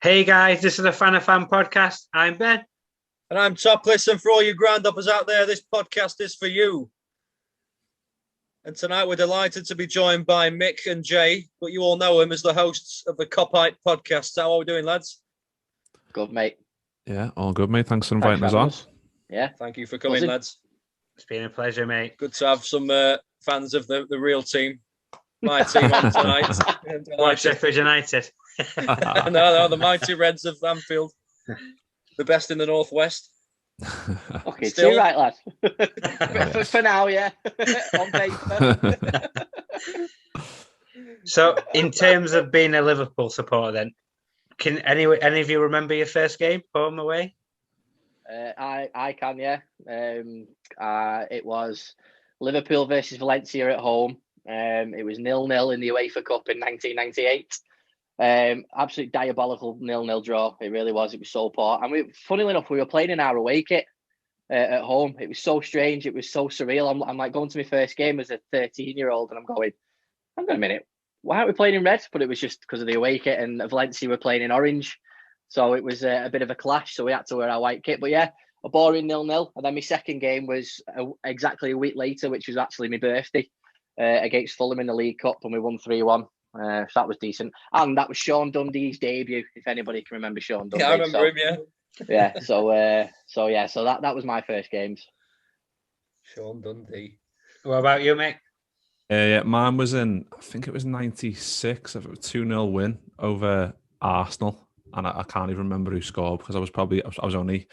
Hey guys, this is the FANA Fan Podcast. I'm Ben. And I'm Topless, and for all you Groundhoppers out there, this podcast is for you. And tonight we're delighted to be joined by Mick and Jay, but you all know him as the hosts of the Kopite Podcast. How are we doing, lads? Good, mate. Yeah, all good, mate. Thanks for inviting us on. Yeah. Thank you for coming, lads. It's been a pleasure, mate. Good to have some fans of the real team. My team on tonight. What, Sheffield United? No, the mighty Reds of Anfield. The best in the Northwest. Okay, still right, lad. for now, yeah. On paper. So, in terms of being a Liverpool supporter, then, can any of you remember your first game, home away? I can, yeah. It was Liverpool versus Valencia at home. It was 0-0 in the UEFA Cup in 1998. Absolute diabolical 0-0 draw. It really was. It was so poor. And funnily enough, we were playing in our away kit at home. It was so strange. It was so surreal. I'm like going to my first game as a 13-year-old, and I'm going, hang on a minute, why aren't we playing in red? But it was just because of the away kit, and Valencia were playing in orange. So it was a bit of a clash. So we had to wear our white kit. But yeah, a boring 0-0. And then my second game was exactly a week later, which was actually my birthday, against Fulham in the League Cup, and we won 3-1. So that was decent. And that was Sean Dundee's debut, if anybody can remember Sean Dundee. Yeah, I remember him, yeah. Yeah, so that was my first games. Sean Dundee. What about you, mate? Yeah, mine was I think it was 96, a 2-0 win over Arsenal. And I can't even remember who scored because I was only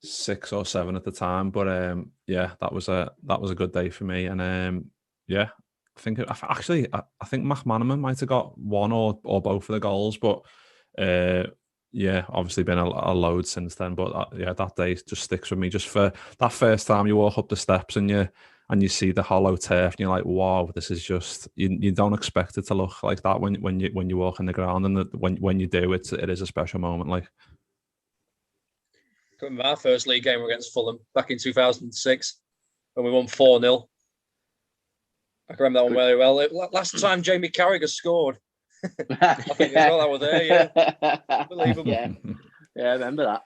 6 or 7 at the time. But yeah, that was a good day for me. And yeah, I think McManaman might have got one or both of the goals, but yeah, obviously been a load since then. But that day just sticks with me. Just for that first time you walk up the steps and you see the hollow turf, and you're like, wow, this is just you don't expect it to look like that when you walk in the ground, and when you do, it is a special moment. Like, I remember our first league game against Fulham back in 2006 when we won 4-0. I can remember that one very well. Last time Jamie Carragher scored. I think as well I was there, yeah. Unbelievable. Yeah, I remember that.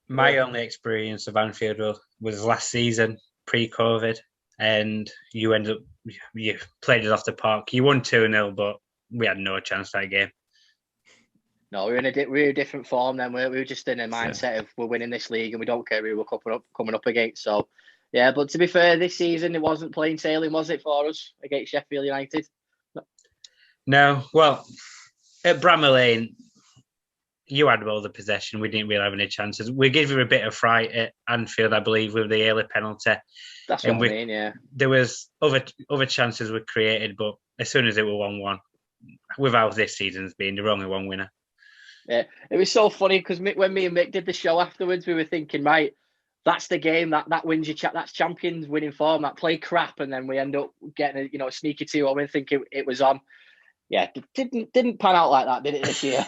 My only experience of Anfield was last season, pre-COVID, and you played it off the park. You won 2-0, but we had no chance that game. No, we were in a different form then. We were just in a mindset of we're winning this league and we don't care who we're coming up against. So, yeah, but to be fair, this season it wasn't plain sailing, was it, for us against Sheffield United? No. Well, at Bramall Lane, you had all the possession. We didn't really have any chances. We gave you a bit of fright at Anfield, I believe, with the early penalty. That's what I mean, yeah. There was other chances were created, but as soon as it were 1-1, without this season's being the only one winner. Yeah, it was so funny because when me and Mick did the show afterwards, we were thinking, right, that's the game that wins your that's champions winning form. That play crap, and then we end up getting a sneaky 2-1 win. Think it was on. Yeah, didn't pan out like that, did it this year?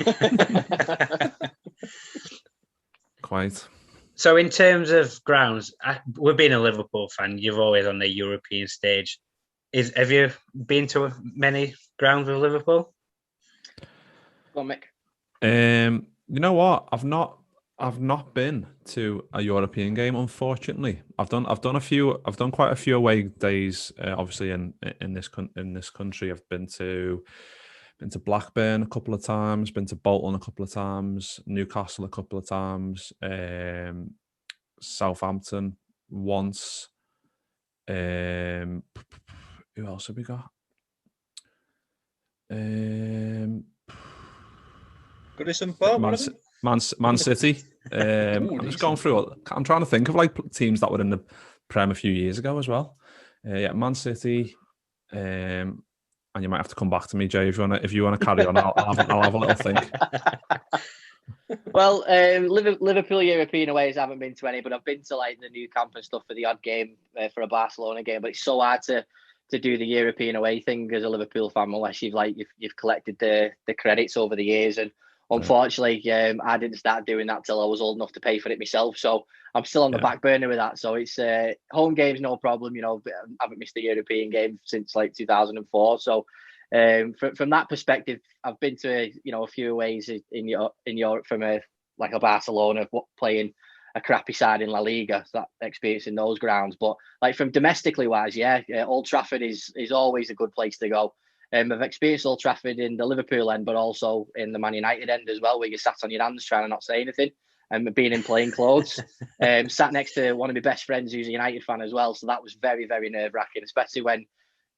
Quite. So in terms of grounds, we've been a Liverpool fan. You're always on the European stage. Have you been to many grounds with Liverpool? Go on, Mick. You know what? I've not been to a European game, unfortunately. I've done quite a few away days. Obviously, in this country, I've been to Blackburn a couple of times, been to Bolton a couple of times, Newcastle a couple of times, Southampton once. Who else have we got? Goodison Park, Man City. I'm just going through. I'm trying to think of like teams that were in the Prem a few years ago as well. Yeah, Man City. And you might have to come back to me, Jay, if you want to carry on. I'll have a little think. Well, Liverpool European aways haven't been to any, but I've been to like the new camp and stuff for the odd game for a Barcelona game. But it's so hard to do the European away thing as a Liverpool fan unless you've collected the credits over the years. And unfortunately, I didn't start doing that till I was old enough to pay for it myself. So I'm still on the back burner with that. So it's home games, no problem. I haven't missed a European game since like 2004. So From that perspective, I've been to a few aways in Europe from a Barcelona playing a crappy side in La Liga, so that experience in those grounds. But like from domestically wise, Old Trafford is always a good place to go. I've experienced Old Trafford in the Liverpool end, but also in the Man United end as well, where you sat on your hands trying to not say anything and being in plain clothes. Sat next to one of my best friends who's a United fan as well, so that was very, very nerve wracking, especially when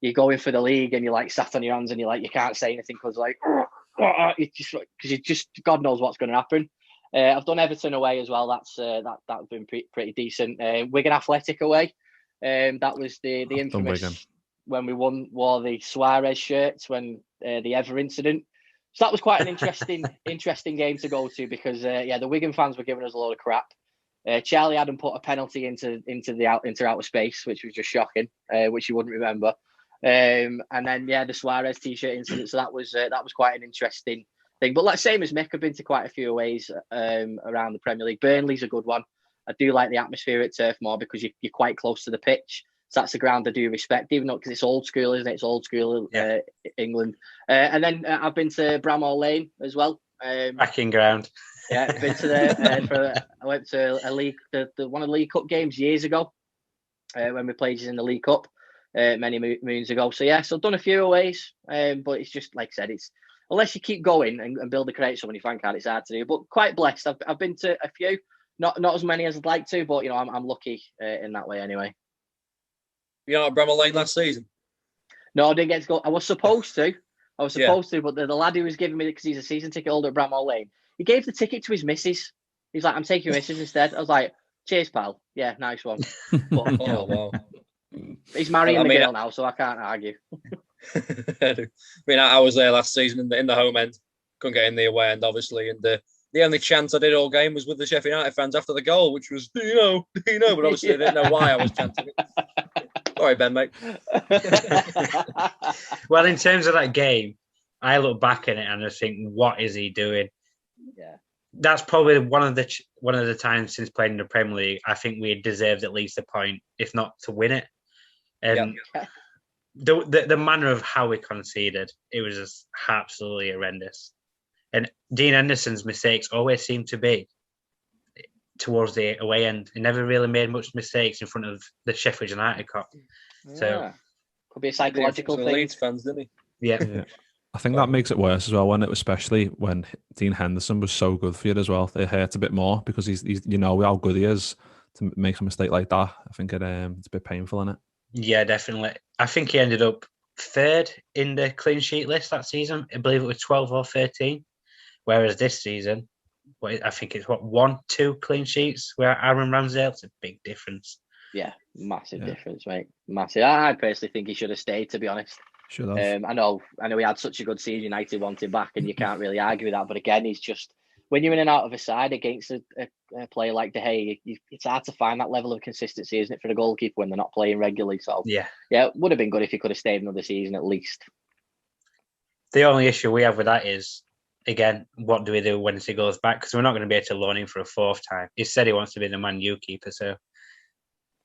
you're going for the league and you're like sat on your hands and you're like you can't say anything because God knows what's going to happen. I've done Everton away as well. That's been pretty decent. Wigan Athletic away. That was the infamous when we wore the Suarez shirts when the Ever incident. So that was quite an interesting game to go to because the Wigan fans were giving us a load of crap. Charlie Adam put a penalty into outer space, which was just shocking, which you wouldn't remember. And then the Suarez t-shirt incident. So that was quite an interesting thing. But like same as Mick, I've been to quite a few aways around the Premier League. Burnley's a good one. I do like the atmosphere at Turf Moor because you're quite close to the pitch. So that's a ground I do respect, even though because it's old school, isn't it? It's old school England. And then I've been to Bramall Lane as well. Backing ground. Yeah, I've been to there. I went to a league, one of the League Cup games years ago when we played in the League Cup many moons ago. So so I've done a few aways, but it's just like I said, it's unless you keep going and build a crate so when you fan card, it's hard to do. But quite blessed. I've been to a few, not as many as I'd like to, but I'm lucky in that way anyway. You're not at Bramall Lane last season? No, I didn't get to go. I was supposed to, but the lad who was giving me, because he's a season ticket holder at Bramall Lane, he gave the ticket to his missus. He's like, I'm taking your missus instead. I was like, cheers, pal. Yeah, nice one. But, wow. He's marrying the girl now, so I can't argue. I was there last season in the home end. Couldn't get in the away end, obviously. And the only chant I did all game was with the Sheffield United fans after the goal, which was, do you know? But obviously I didn't know why I was chanting it. Sorry, Ben, mate. Well, in terms of that game, I look back at it and I think, what is he doing? Yeah, that's probably one of the times since playing in the Premier League I think we deserved at least a point, if not to win it. And the manner of how we conceded, it was just absolutely horrendous. And Dean Henderson's mistakes always seem to be towards the away end. He never really made much mistakes in front of the Sheffield United cop. So could be a psychological thing. Leeds fans, didn't he? Yeah. I think that makes it worse as well, especially when Dean Henderson was so good for you as well. It hurts a bit more because he's how good he is to make a mistake like that. I think it's a bit painful, isn't it? Yeah, definitely. I think he ended up third in the clean sheet list that season. I believe it was 12 or 13. Whereas this season, I think it's 1-2 clean sheets where Aaron Ramsdale's a big difference. Yeah, massive difference, mate. Massive. I personally think he should have stayed, to be honest. Should have. I know he had such a good season. United want him back, and you can't really argue with that. But again, he's just when you're in and out of a side against a player like De Gea, it's hard to find that level of consistency, isn't it, for the goalkeeper when they're not playing regularly? So it would have been good if he could have stayed another season at least. The only issue we have with that is, again, what do we do when he goes back? Because we're not going to be able to loan him for a fourth time. He said he wants to be the Man U keeper, so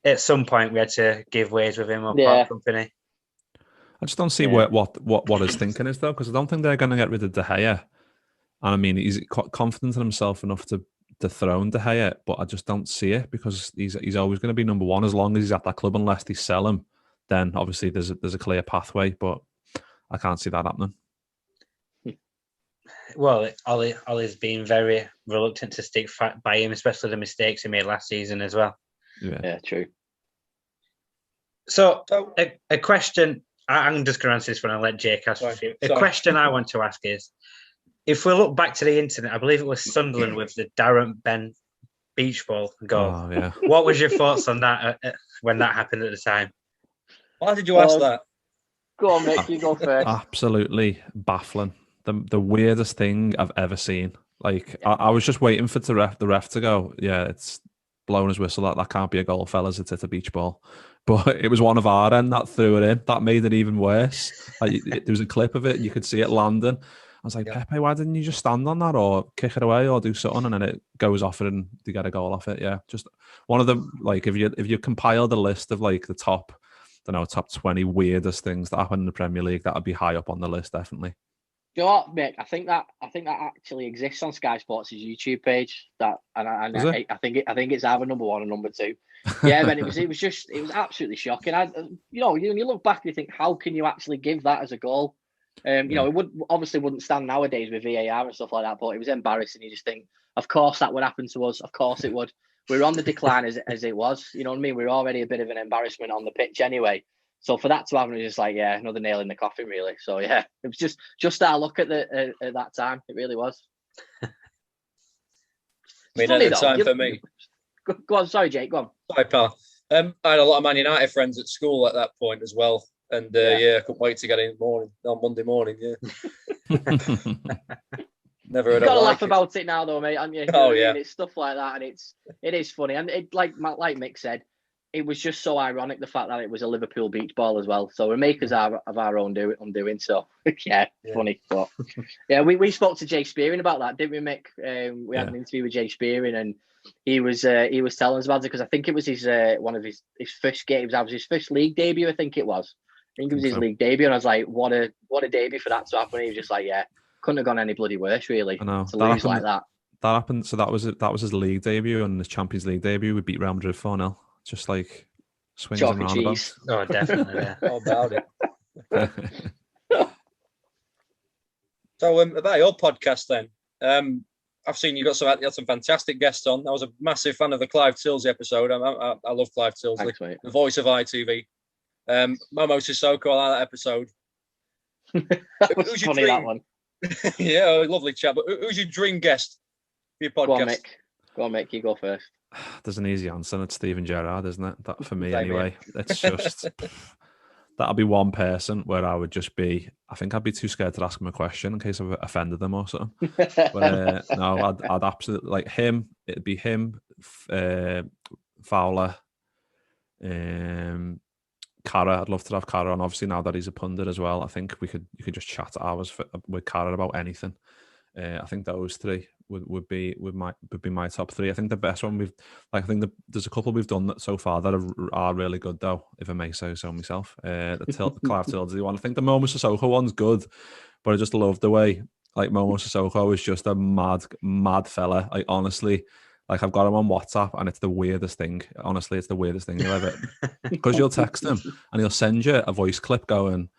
at some point we had to give ways with him or part company. I just don't see what his thinking is, though, because I don't think they're going to get rid of De Gea. And I mean, he's confident in himself enough to dethrone De Gea, but I just don't see it because he's always going to be number one as long as he's at that club. Unless they sell him, then obviously there's a clear pathway, but I can't see that happening. Well, Ollie's been very reluctant to stick by him, especially the mistakes he made last season as well. Yeah, true. So a question, I'm just going to answer this one and let Jake ask a few. A question I want to ask is, if we look back to the incident, I believe it was Sunderland with the Darren Ben beach ball goal. Oh, yeah. What was your thoughts on that when that happened at the time? Why did you ask that? Go on, Mick, you go first. Absolutely baffling. The weirdest thing I've ever seen. Like, I was just waiting for the ref to go, it's blowing his whistle. That can't be a goal, fellas. It's a beach ball. But it was one of our end that threw it in. That made it even worse. There was a clip of it. You could see it landing. I was like, Pepe, why didn't you just stand on that or kick it away or do something? And then it goes off it and they get a goal off it. Yeah, just one of them. Like, if you compile the list of like the top don't know, top 20 weirdest things that happen in the Premier League, that would be high up on the list, definitely. Do you know what, Mick? I think that actually exists on Sky Sports' YouTube page. I think it's either number 1 or number 2. Yeah, man, it was absolutely shocking. When you look back, you think, how can you actually give that as a goal? It wouldn't stand nowadays with VAR and stuff like that, but it was embarrassing. You just think, of course that would happen to us. Of course it would. We were on the decline as it was. You know what I mean? We were already a bit of an embarrassment on the pitch anyway. So for that to happen, it was just like, yeah, another nail in the coffin, really. So yeah, it was just our luck at that time. It really was. I mean, at the time for me. Go on, sorry, Jake. Go on. Sorry, pal. I had a lot of Man United friends at school at that point as well, and I couldn't wait to get in on Monday morning. Yeah. Never heard. Got to laugh about it now, though, mate. Oh yeah, it's stuff like that, and it is funny, and it like Mick said. It was just so ironic, the fact that it was a Liverpool beach ball as well. So we're makers of our own undoing. So yeah, funny. But yeah, we spoke to Jay Spearing about that, didn't we, Mick? We had an interview with Jay Spearing, and he was telling us about it, because I think it was his one of his first games. That was his first league debut, I think it was. I think it was his league debut, and I was like, what a debut for that to happen. He was just like, yeah, couldn't have gone any bloody worse, really. I know. To lose like that. That happened. So that was his league debut, and his Champions League debut. We beat Real Madrid 4-0. Just like swings and roundabouts. Oh, definitely. Yeah. All about it. So about your podcast then, I've seen you had some fantastic guests on. I was a massive fan of the Clive Tilsley episode. I love Clive Tilsley, the voice of ITV. Momo Sissoko, I like that episode. That was funny, that one. Yeah, lovely chat. But who's your dream guest for your podcast? Go on, Mick. You go first. There's an easy answer, and it's Steven Gerrard, isn't it? That for me, anyway. It's just that'll be one person where I would just be. I think I'd be too scared to ask him a question in case I've offended them or something. But no, I'd absolutely like him. It'd be him, Fowler, Cara. I'd love to have Cara on. Obviously, now that he's a pundit as well, I think you could just chat hours with Cara about anything. I think those three would be my top 3. I think the best one there's a couple we've done so far that are really good though, if I may say so myself. The Clive Tilsley one. I think the Momo Sissoko one's good, but I just love the way like Momo Sissoko is just a mad fella. Like honestly, like I've got him on WhatsApp and it's the weirdest thing. Honestly, it's the weirdest thing you'll ever, because you'll text him and he'll send you a voice clip going,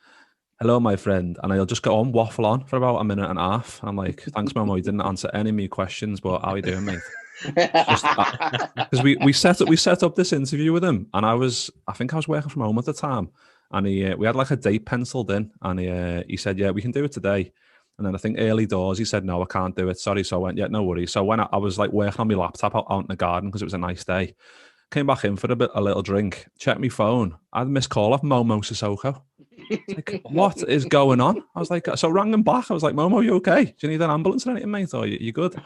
"Hello, my friend," and I'll just go on, waffle on for about a minute and a half. And I'm like, "Thanks, Momo. You didn't answer any of my questions, but how are you doing, mate?" Because we set up this interview with him, and I think I was working from home at the time, and we had like a date penciled in, and he said, "Yeah, we can do it today." And then I think early doors, he said, "No, I can't do it. Sorry." So I went, "Yeah, no worries." So when I was like working on my laptop out in the garden because it was a nice day, came back in for a little drink, checked my phone. I had a missed call off Momo Sissoko. Like, what is going on? I was like, so rang him back. I was like, "Momo, you okay? Do you need an ambulance or anything, mate? Or you good?"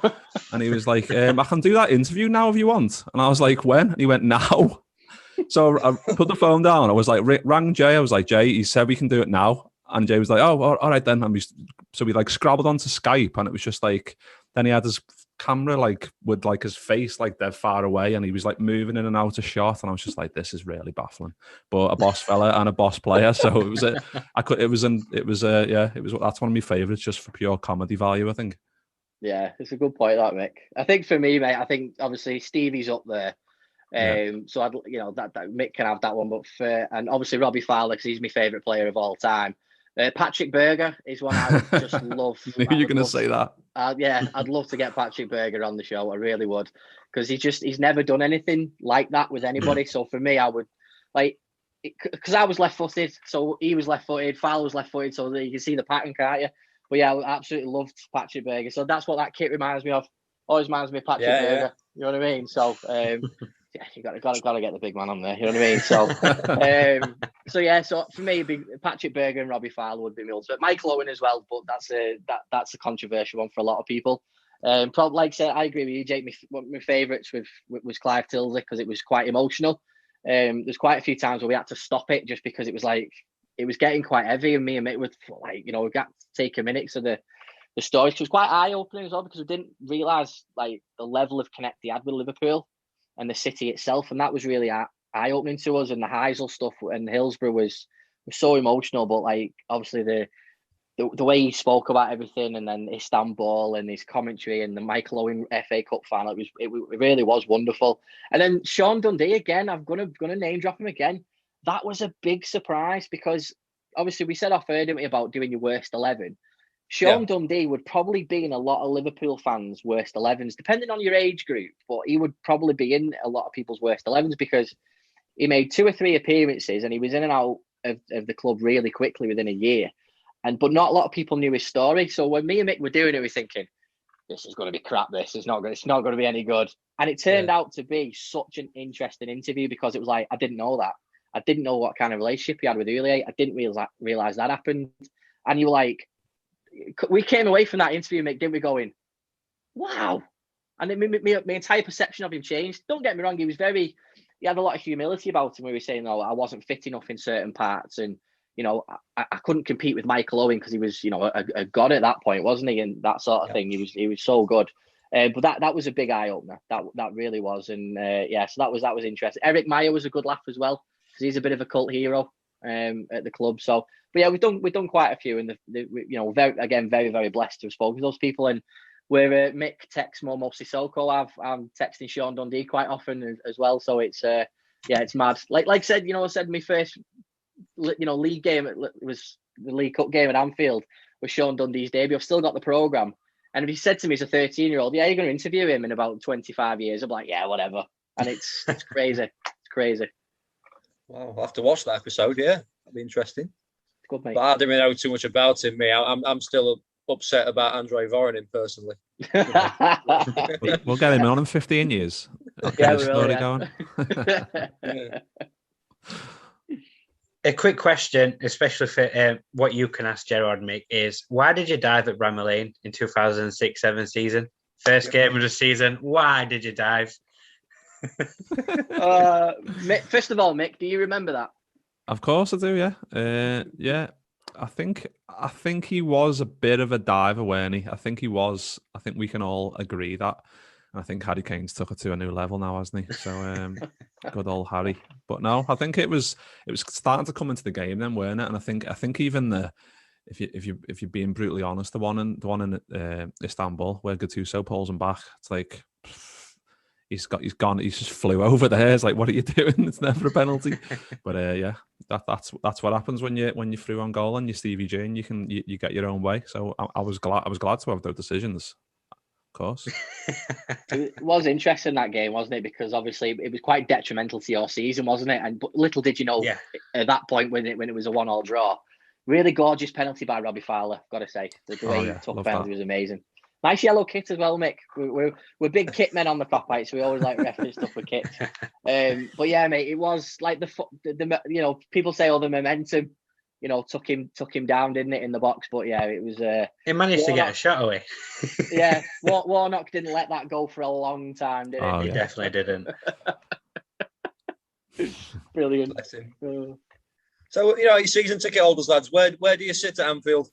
And he was like, "I can do that interview now if you want." And I was like, "When?" And he went, "Now." So I put the phone down. I was like, rang Jay. I was like, "Jay, he said we can do it now." And Jay was like, "Oh, all right then." And so we like scrabbled onto Skype, and it was just like, then he had his camera like with like his face like dead far away, and he was like moving in and out of shot, and I was just like, this is really baffling. But a boss fella and a boss player, so it was that's one of my favourites just for pure comedy value, I think. Yeah, it's a good point, that, Mick. I think for me, mate, I think obviously Stevie's up there. So I'd that Mick can have that one, but and obviously Robbie Fowler, because he's my favourite player of all time. Patrick Berger is one I would just love. I knew you were going to say that. Yeah, I'd love to get Patrick Berger on the show. I really would, because he's never done anything like that with anybody. So for me, I would because I was left-footed, so he was left-footed. Fowler was left-footed, so you can see the pattern, can't you? But yeah, I absolutely loved Patrick Berger. So that's what that kit reminds me of. Always reminds me of Patrick Berger. Yeah. You know what I mean? So. Yeah, you got to get the big man on there. You know what I mean? So, so for me, Patrick Berger and Robbie Fowler would be my ultimate. Michael Owen as well, but that's a controversial one for a lot of people. Probably, like I said, I agree with you, Jake. One of my favourites was Clive Tilsley, because it was quite emotional. There's quite a few times where we had to stop it just because it was getting quite heavy, and me and Mick would we got to take a minute to the story. It was quite eye opening as well, because we didn't realise the level of connect he had with Liverpool and the city itself, and that was really eye-opening to us, and the Heysel stuff and Hillsborough was so emotional. But like, obviously the way he spoke about everything, and then Istanbul and his commentary and the Michael Owen FA Cup final, it really was wonderful. And then Sean Dundee again, I'm gonna name drop him again. That was a big surprise because obviously we said off air, didn't we, about doing your worst 11. Sean Dundee would probably be in a lot of Liverpool fans' worst 11s, depending on your age group, but he would probably be in a lot of people's worst 11s because he made 2 or 3 appearances and he was in and out of the club really quickly within a year. But not a lot of people knew his story. So when me and Mick were doing it, we were thinking, this is going to be crap. It's not going to be any good. And it turned out to be such an interesting interview because it was like, I didn't know that. I didn't know what kind of relationship he had with Uli. I didn't realize that happened. And you were like, we came away from that interview, Mick, didn't we, going, wow. And my entire perception of him changed. Don't get me wrong. He had a lot of humility about him. We were saying, I wasn't fit enough in certain parts. And, I couldn't compete with Michael Owen because he was, a god at that point, wasn't he? And that sort of thing. He was so good. But that was a big eye opener. That really was. And so that was interesting. Eric Meyer was a good laugh as well because he's a bit of a cult hero at the club. So, but yeah, we've done quite a few, and very, very blessed to have spoken to those people. And where Mick texts Momo Sissoko, I'm texting Sean Dundee quite often as well. So it's it's mad. Like I said, I said my first league game, it was the League Cup game at Anfield with Sean Dundee's debut. I've still got the programme, and if he said to me as a 13-year-old, you're going to interview him in about 25 years, I'm like, yeah, whatever. And it's crazy. It's crazy. Well, I'll have to watch that episode. Yeah, that'd be interesting. Good, mate. But I didn't really know too much about him. I'm still upset about Andrei Voronin personally. We'll get him on in 15 years. I'll get his story going. A quick question, especially for what you can ask Gerard, Mick, is why did you dive at Bramall Lane in 2006-07 season? First game of the season. Why did you dive? First of all, Mick, do you remember that? Of course I do, yeah. Yeah. I think he was a bit of a diver, weren't he? I think he was. I think we can all agree that. And I think Harry Kane's took it to a new level now, hasn't he? So good old Harry. But no, I think it was starting to come into the game then, weren't it? And I think even if you're being brutally honest, the one in Istanbul where Gattuso pulls him back, it's like he's gone. He's just flew over there. It's like, what are you doing? It's never a penalty. But that's what happens when you're through on goal and you're Stevie G and you get your own way. So I was glad to have those decisions. Of course. It was interesting, that game, wasn't it? Because obviously it was quite detrimental to your season, wasn't it? But little did you know at that point when it was a 1-1 draw. Really gorgeous penalty by Robbie Fowler, got to say. The way he took the penalty was amazing. Nice yellow kit as well, Mick. We're big kit men on the Kopite, so we always like reference stuff with kits. But yeah, mate, it was like the people say, the momentum, took him down, didn't it, in the box? But yeah, it was. He managed to get a shot away. Yeah, Warnock didn't let that go for a long time, did he? He definitely didn't. Brilliant. Bless him. So your season ticket holders, lads, where do you sit at Anfield?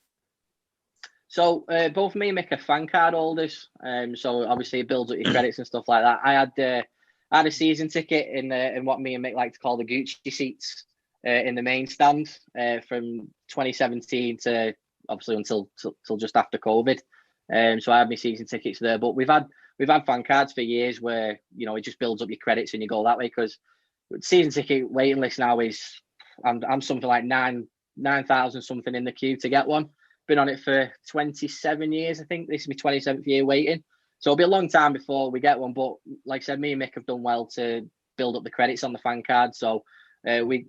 So both me and Mick are fan card holders. So obviously it builds up your credits and stuff like that. I had a season ticket in what me and Mick like to call the Gucci seats in the main stand from 2017 to obviously until just after COVID. So I had my season tickets there. But we've had fan cards for years where it just builds up your credits and you go that way, because season ticket waiting list now is I'm something like 9,000 something in the queue to get one. Been on it for 27 years, I think. This is my 27th year waiting. So it'll be a long time before we get one. But like I said, me and Mick have done well to build up the credits on the fan card. So we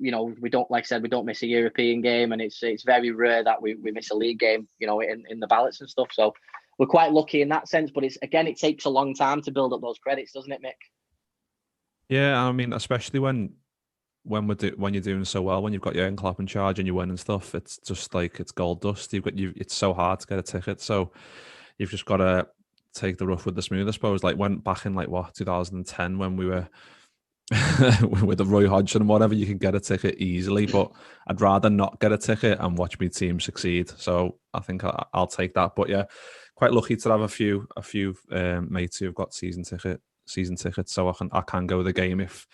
don't, like I said, we don't miss a European game, and it's very rare that we miss a league game, in the ballots and stuff. So we're quite lucky in that sense. But it takes a long time to build up those credits, doesn't it, Mick? Yeah, I mean, especially when you're doing so well, when you've got Jurgen Klopp in charge and you win and stuff, it's just like it's gold dust. It's so hard to get a ticket, so you've just got to take the rough with the smooth, I suppose. Like went back in 2010 when we were with the Roy Hodgson and whatever, you can get a ticket easily, but I'd rather not get a ticket and watch my team succeed. So I think I'll take that. But yeah, quite lucky to have a few mates who've got season season tickets, so I can go to the game if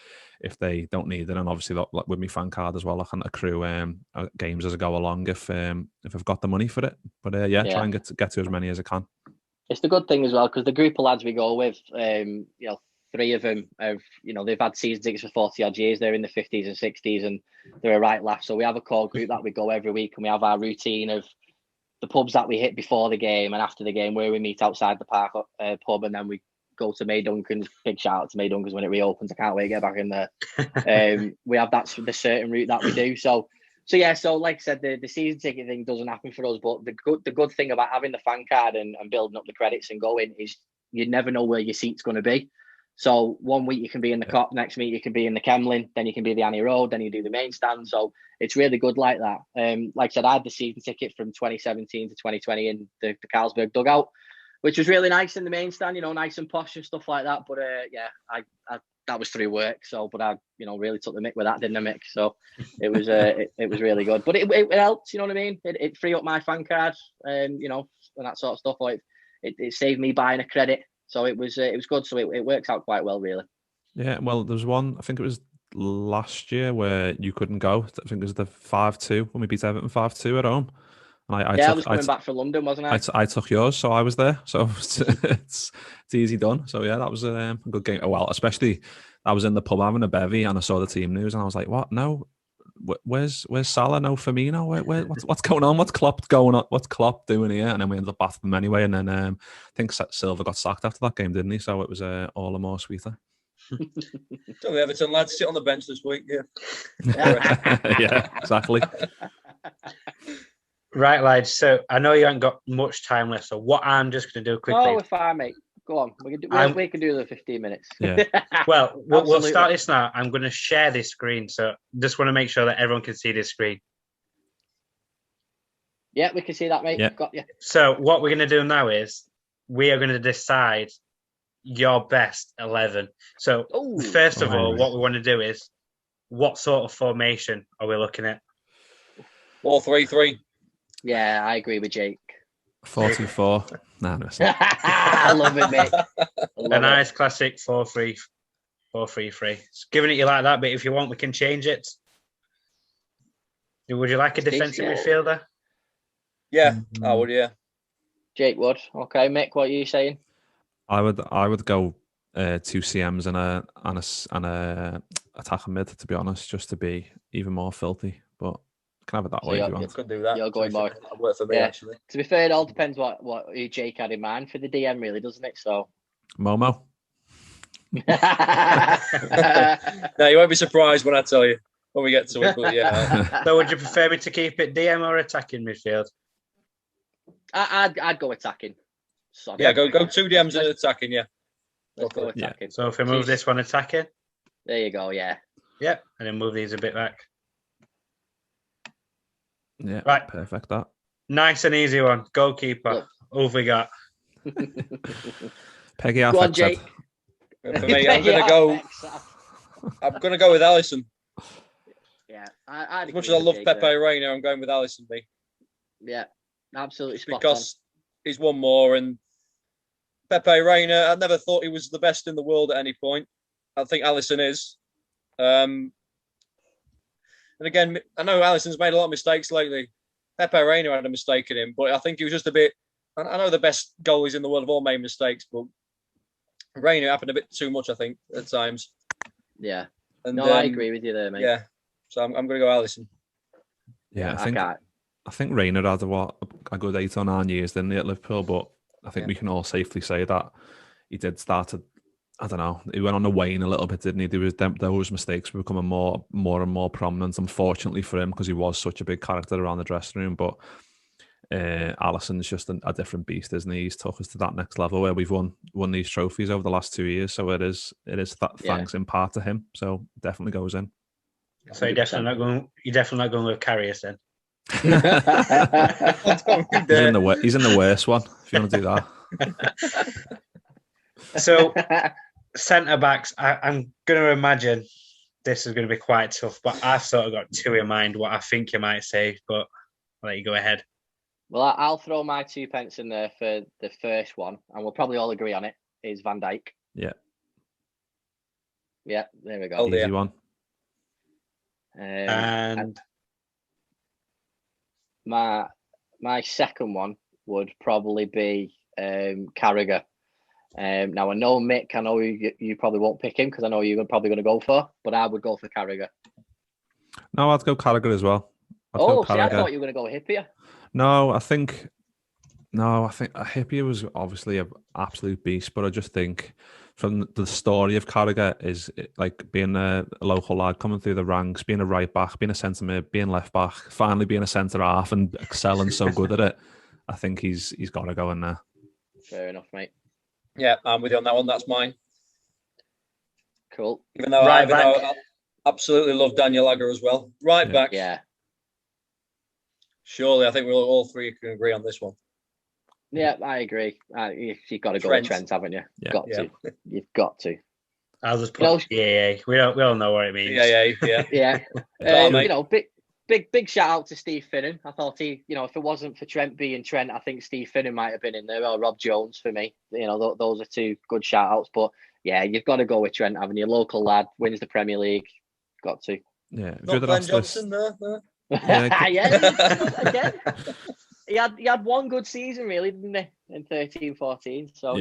they don't need it, and obviously with my fan card as well, I can accrue games as I go along if I've got the money for it. But try and get to as many as I can. It's the good thing as well, because the group of lads we go with, three of them have, they've had season tickets for 40 odd years. They're in the 50s and 60s, and they're a right laugh. So we have a core group that we go every week, and we have our routine of the pubs that we hit before the game and after the game, where we meet outside the park pub, and then we go to May Duncan's. Big shout out to May Duncan's when it reopens. I can't wait to get back in there. We have the certain route that we do. So like I said, the season ticket thing doesn't happen for us, but the good thing about having the fan card and building up the credits and going is you never know where your seat's going to be. So one week you can be in the Cop, next week you can be in the Kemlin, then you can be the Annie Road, then you do the main stand. So it's really good like that. Like I said, I had the season ticket from 2017 to 2020 in the Carlsberg dugout, which was really nice in the main stand, nice and posh and stuff like that. But I that was through work. So, but I really took the mick with that, didn't I, Mick? So it was it was really good. But it helped, you know what I mean? It freed up my fan card, and that sort of stuff. Like it saved me buying a credit. So it was good. So it works out quite well, really. Yeah, well, there was one, I think it was last year, where you couldn't go. I think it was the 5-2 when we beat Everton 5-2 at home. And I was coming back from London, wasn't I? I took yours, so I was there. So it's easy done. So yeah, that was a good game. Well, especially I was in the pub having a bevy, and I saw the team news, and I was like, "What? No, where's Salah? No Firmino? What's going on? What's Klopp going on? What's Klopp doing here?" And then we ended up battling them anyway. And then I think Silva got sacked after that game, didn't he? So it was all the more sweeter. So the Everton lads sit on the bench this week. Yeah, yeah, exactly. Right, lads. So I know you haven't got much time left. So what I'm just going to do quickly. Oh, we're fine, mate. Go on. We can do the 15 minutes. Yeah. Well, we'll start this now. I'm going to share this screen. So just want to make sure that everyone can see this screen. Yeah, we can see that, mate. Yeah. Got you. So what we're going to do now is we are going to decide your best 11. So first of all, what we want to do is what sort of formation are we looking at? 4-3-3. Yeah, I agree with Jake. 44. No. I love it, mate. A nice classic 4-3-3. Giving it you like that, but if you want, we can change it. Would you like a defensive midfielder? Yeah, I would. Yeah, Jake would. Okay, Mick, what are you saying? I would go 2 CMs and a attacker mid, to be honest, just to be even more filthy. But can have it that way if you want. You could do that. You're going more. That worked for me, actually. To be fair, it all depends what Jake had in mind for the DM, really, doesn't it? So Momo. No, you won't be surprised when I tell you when we get to it. But yeah. So would you prefer me to keep it DM or attacking midfield? I'd go attacking. Sorry. Yeah, go 2 DMs and attacking. Yeah. Let's go attacking. Yeah. So if we move this one attacking. There you go. Yeah. Yep, and then move these a bit back. Yeah, right. Perfect. That nice and easy one. Goalkeeper. Who have we got? Peggy Go on, Jake. For me, I'm gonna go with Alisson. Yeah, as much as I love Pepe Reina, I'm going with Alisson. Me. Yeah, absolutely. Spot because he's one more, and Pepe Reina, I never thought he was the best in the world at any point. I think Alisson is. And again, I know Alisson's made a lot of mistakes lately. Pepe Reina had a mistake in him, but I think he was just a bit. I know the best goalies in the world have all made mistakes, but Reina happened a bit too much, I think, at times. Yeah. And, I agree with you there, mate. Yeah. So I'm going to go Alisson. Yeah, I think Reina had a good 8 or 9 years, didn't he, at Liverpool? But I think we can all safely say that he did start to. I don't know. He went on the wane a little bit, didn't he? Those mistakes were becoming more and more prominent, unfortunately for him, because he was such a big character around the dressing room. But Alisson's just a different beast, isn't he? He's took us to that next level where we've won these trophies over the last 2 years. So it is that thanks in part to him. So definitely goes in. So you're definitely not going with Karius then. He's in the worst one. If you want to do that. So. Centre backs, I'm going to imagine this is going to be quite tough, but I've sort of got 2 in mind what I think you might say, but I'll let you go ahead. Well, I'll throw my 2 pence in there for the first one, and we'll probably all agree on it, is Van Dijk. Yeah. Yeah, there we go. Oh, Easy one. And my second one would probably be Carragher. Now I know Mick, I know you probably won't pick him because I know you're probably going to go for, but I would go for Carragher. No, I'd go Carragher as well. I thought you were going to go Hippier. No, I think Hippier was obviously an absolute beast, but I just think from the story of Carragher is like being a local lad coming through the ranks, being a right back, being a centre mid, being left back, finally being a centre half and excelling so good at it. I think he's got to go in there. Fair enough, mate. Yeah, I'm with you on that one. That's mine. Cool. Even though I absolutely love Daniel Agger as well. Right back. Yeah. Surely, I think we'll all three can agree on this one. Yeah, I agree. You've got to go with Trent, haven't you? Yeah. Got to. You've got to. I'll just put yeah. We all know what it means. Yeah. Big shout out to Steve Finnan. I thought if it wasn't for Trent being Trent, I think Steve Finnan might have been in there, or Rob Jones for me. Those are two good shout outs. But yeah, you've got to go with Trent, having your local lad, wins the Premier League. Got to. Yeah. Not Glenn Johnson there. Again. He had one good season, really, didn't he? In 13-14. So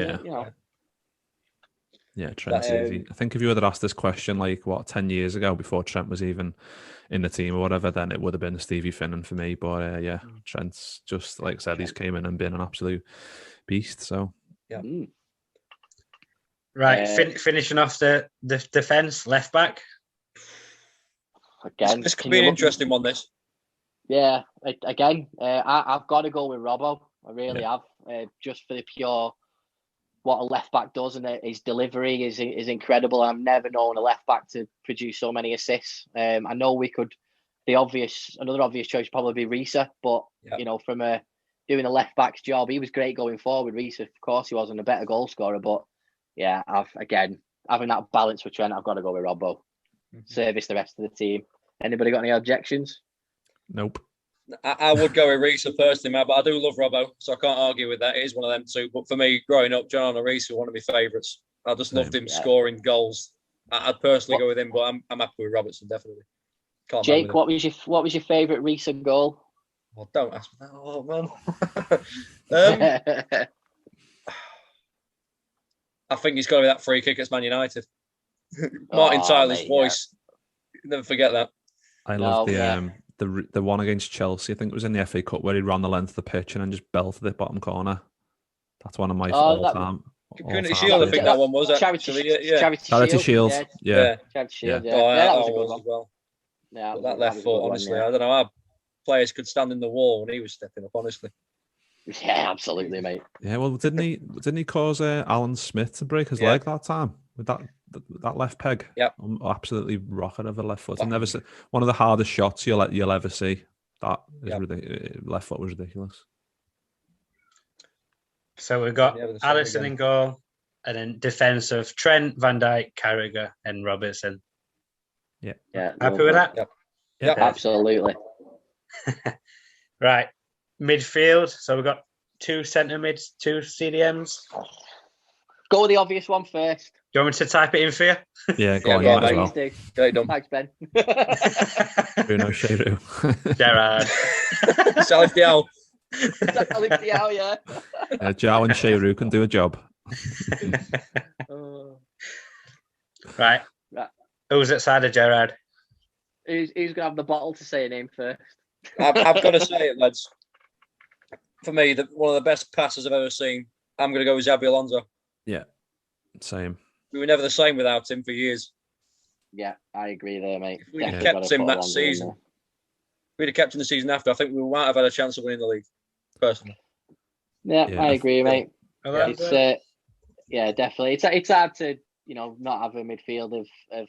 Yeah, Trent's easy. I think if you had asked this question 10 years ago before Trent was even in the team or whatever, then it would have been Stevie Finnan for me. But Trent's just like I said, he's came in and been an absolute beast. So yeah. Right, finishing off the defence, left back. Again, this could be an interesting one. This. Yeah, I've got to go with Robbo. I really have, just for the pure what a left back does, and his delivery is incredible. I've never known a left back to produce so many assists. I know we could. Another obvious choice would probably be Risa, but from doing a left back's job, he was great going forward. Risa, of course, he wasn't a better goal scorer, but yeah, having that balance with Trent, I've got to go with Robbo. Service the rest of the team. Anybody got any objections? Nope. I would go with Risa personally, man, but I do love Robbo, so I can't argue with that. It is one of them two. But for me, growing up, John and Risa were one of my favourites. I just loved him scoring goals. I'd personally go with him, but I'm happy with Robertson, definitely. Jake, what was your favourite Risa goal? Well, don't ask me that. Oh, man. I think he's got to be that free kick at Man United. Martin Tyler's voice. Never forget that. I love the one against Chelsea. I think it was in the FA Cup where he ran the length of the pitch and then just belted it bottom corner. That's one of my all-time. Community Shield, I think that one was actually. Charity Shield. Yeah. Charity Shield. That was a good one as well. Yeah, that left foot, honestly, I don't know how players could stand in the wall when he was stepping up, honestly. Yeah, absolutely, mate. Yeah, well, didn't he cause Alan Smith to break his leg that time with that left peg? Yeah, absolutely rocket of a left foot. I've never seen one of the hardest shots you'll ever see. That is ridiculous. Left foot was ridiculous. So we've got Alisson in goal, and then defence of Trent, Van Dijk, Carragher, and Robertson. Yeah. Happy with that? Yep. Absolutely. Right. Midfield. So we've got 2 centre mids, 2 CDMs. Go with the obvious one first. Do you want me to type it in for you? Yeah, go on, might as well. Thanks, Ben. Bruno Cheru. Gerrard. Salif Diao. Yeah. Joao and Cheru can do a job. Right. Who's outside of Gerrard? Who's going to have the bottle to say a name first? I've got to say it, lads. For me, one of the best passes I've ever seen. I'm going to go with Xabi Alonso. Yeah, same. We were never the same without him for years. Yeah, I agree there, mate. If we'd have kept him that season, if we'd have kept him the season after, I think we might have had a chance of winning the league, personally. Yeah, I agree, mate. It's definitely. It's hard to, not have a midfield of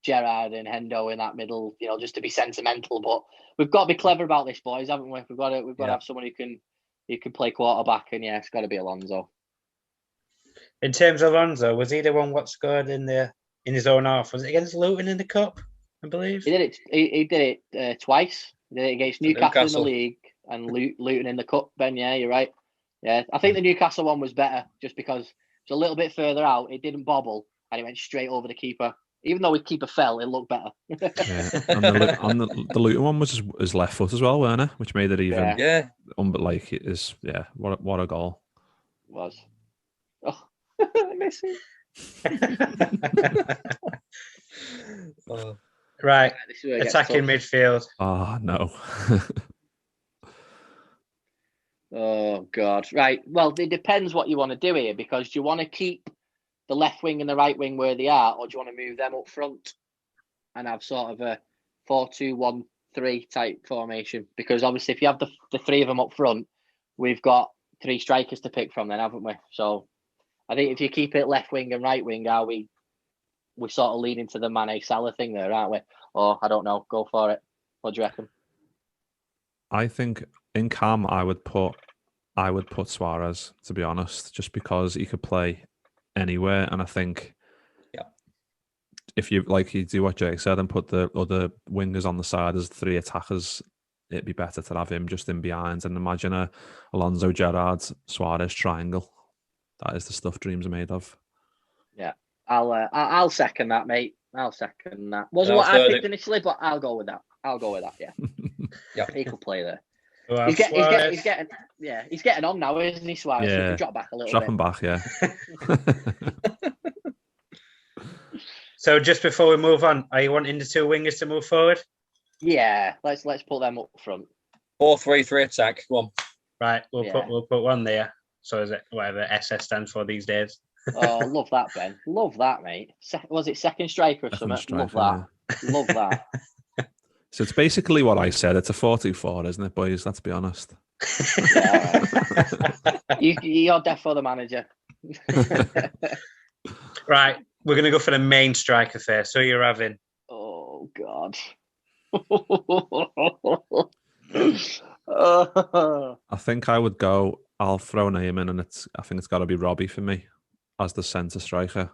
Gerrard and Hendo in that middle, just to be sentimental. But we've got to be clever about this, boys, haven't we? We've got to have someone who can play quarterback, and it's got to be Alonso. In terms of Alonso, was he the one what scored in his own half? Was it against Luton in the cup? I believe he did it. He did it twice. He did it against Newcastle in the league and Luton in the cup. Ben, yeah, you're right. Yeah, I think the Newcastle one was better just because it's a little bit further out. It didn't bobble, and it went straight over the keeper. Even though his keeper fell, it looked better. And the Luton one was his left foot as well, weren't it? Which made it even. Yeah. Like it is. Yeah. What a goal. It was. Oh, I miss him. Right. Attacking midfield. Oh, no. Oh, God. Right. Well, it depends what you want to do here, because do you want to keep the left wing and the right wing where they are, or do you want to move them up front and have sort of a 4-2-1-3 type formation? Because obviously, if you have the three of them up front, we've got three strikers to pick from then, haven't we? So I think if you keep it left wing and right wing, we sort of lean into the Mane Salah thing there, aren't we? Or I don't know. Go for it. What do you reckon? I think in Cam, I would put Suarez, to be honest, just because he could play anywhere, and I think if you do what Jake said and put the other wingers on the side as three attackers, it'd be better to have him just in behind. And imagine a Alonso, Gerrard, Suarez triangle. That is the stuff dreams are made of. Yeah, I'll second that, mate. I'll second that. Wasn't what I picked initially, but I'll go with that. Yeah. Yeah, he could play there. He's getting on now, isn't he, Suarez? Yeah. He can drop back a little bit. Drop him back, yeah. So just before we move on, are you wanting the two wingers to move forward? Yeah, let's put them up front. 4-3-3 attack. Go on. Right, we'll put one there. So is it whatever SS stands for these days? Oh, love that, Ben. Love that, mate. Was it second striker or something? Love that. Yeah. Love that. So it's basically what I said. It's a 4-2-4, isn't it, boys? Let's be honest. Yeah, you're defo the manager. Right, we're going to go for the main striker first. So you're having... Oh, God. I think I would go... I'll throw a name in, and I think it's got to be Robbie for me as the centre striker.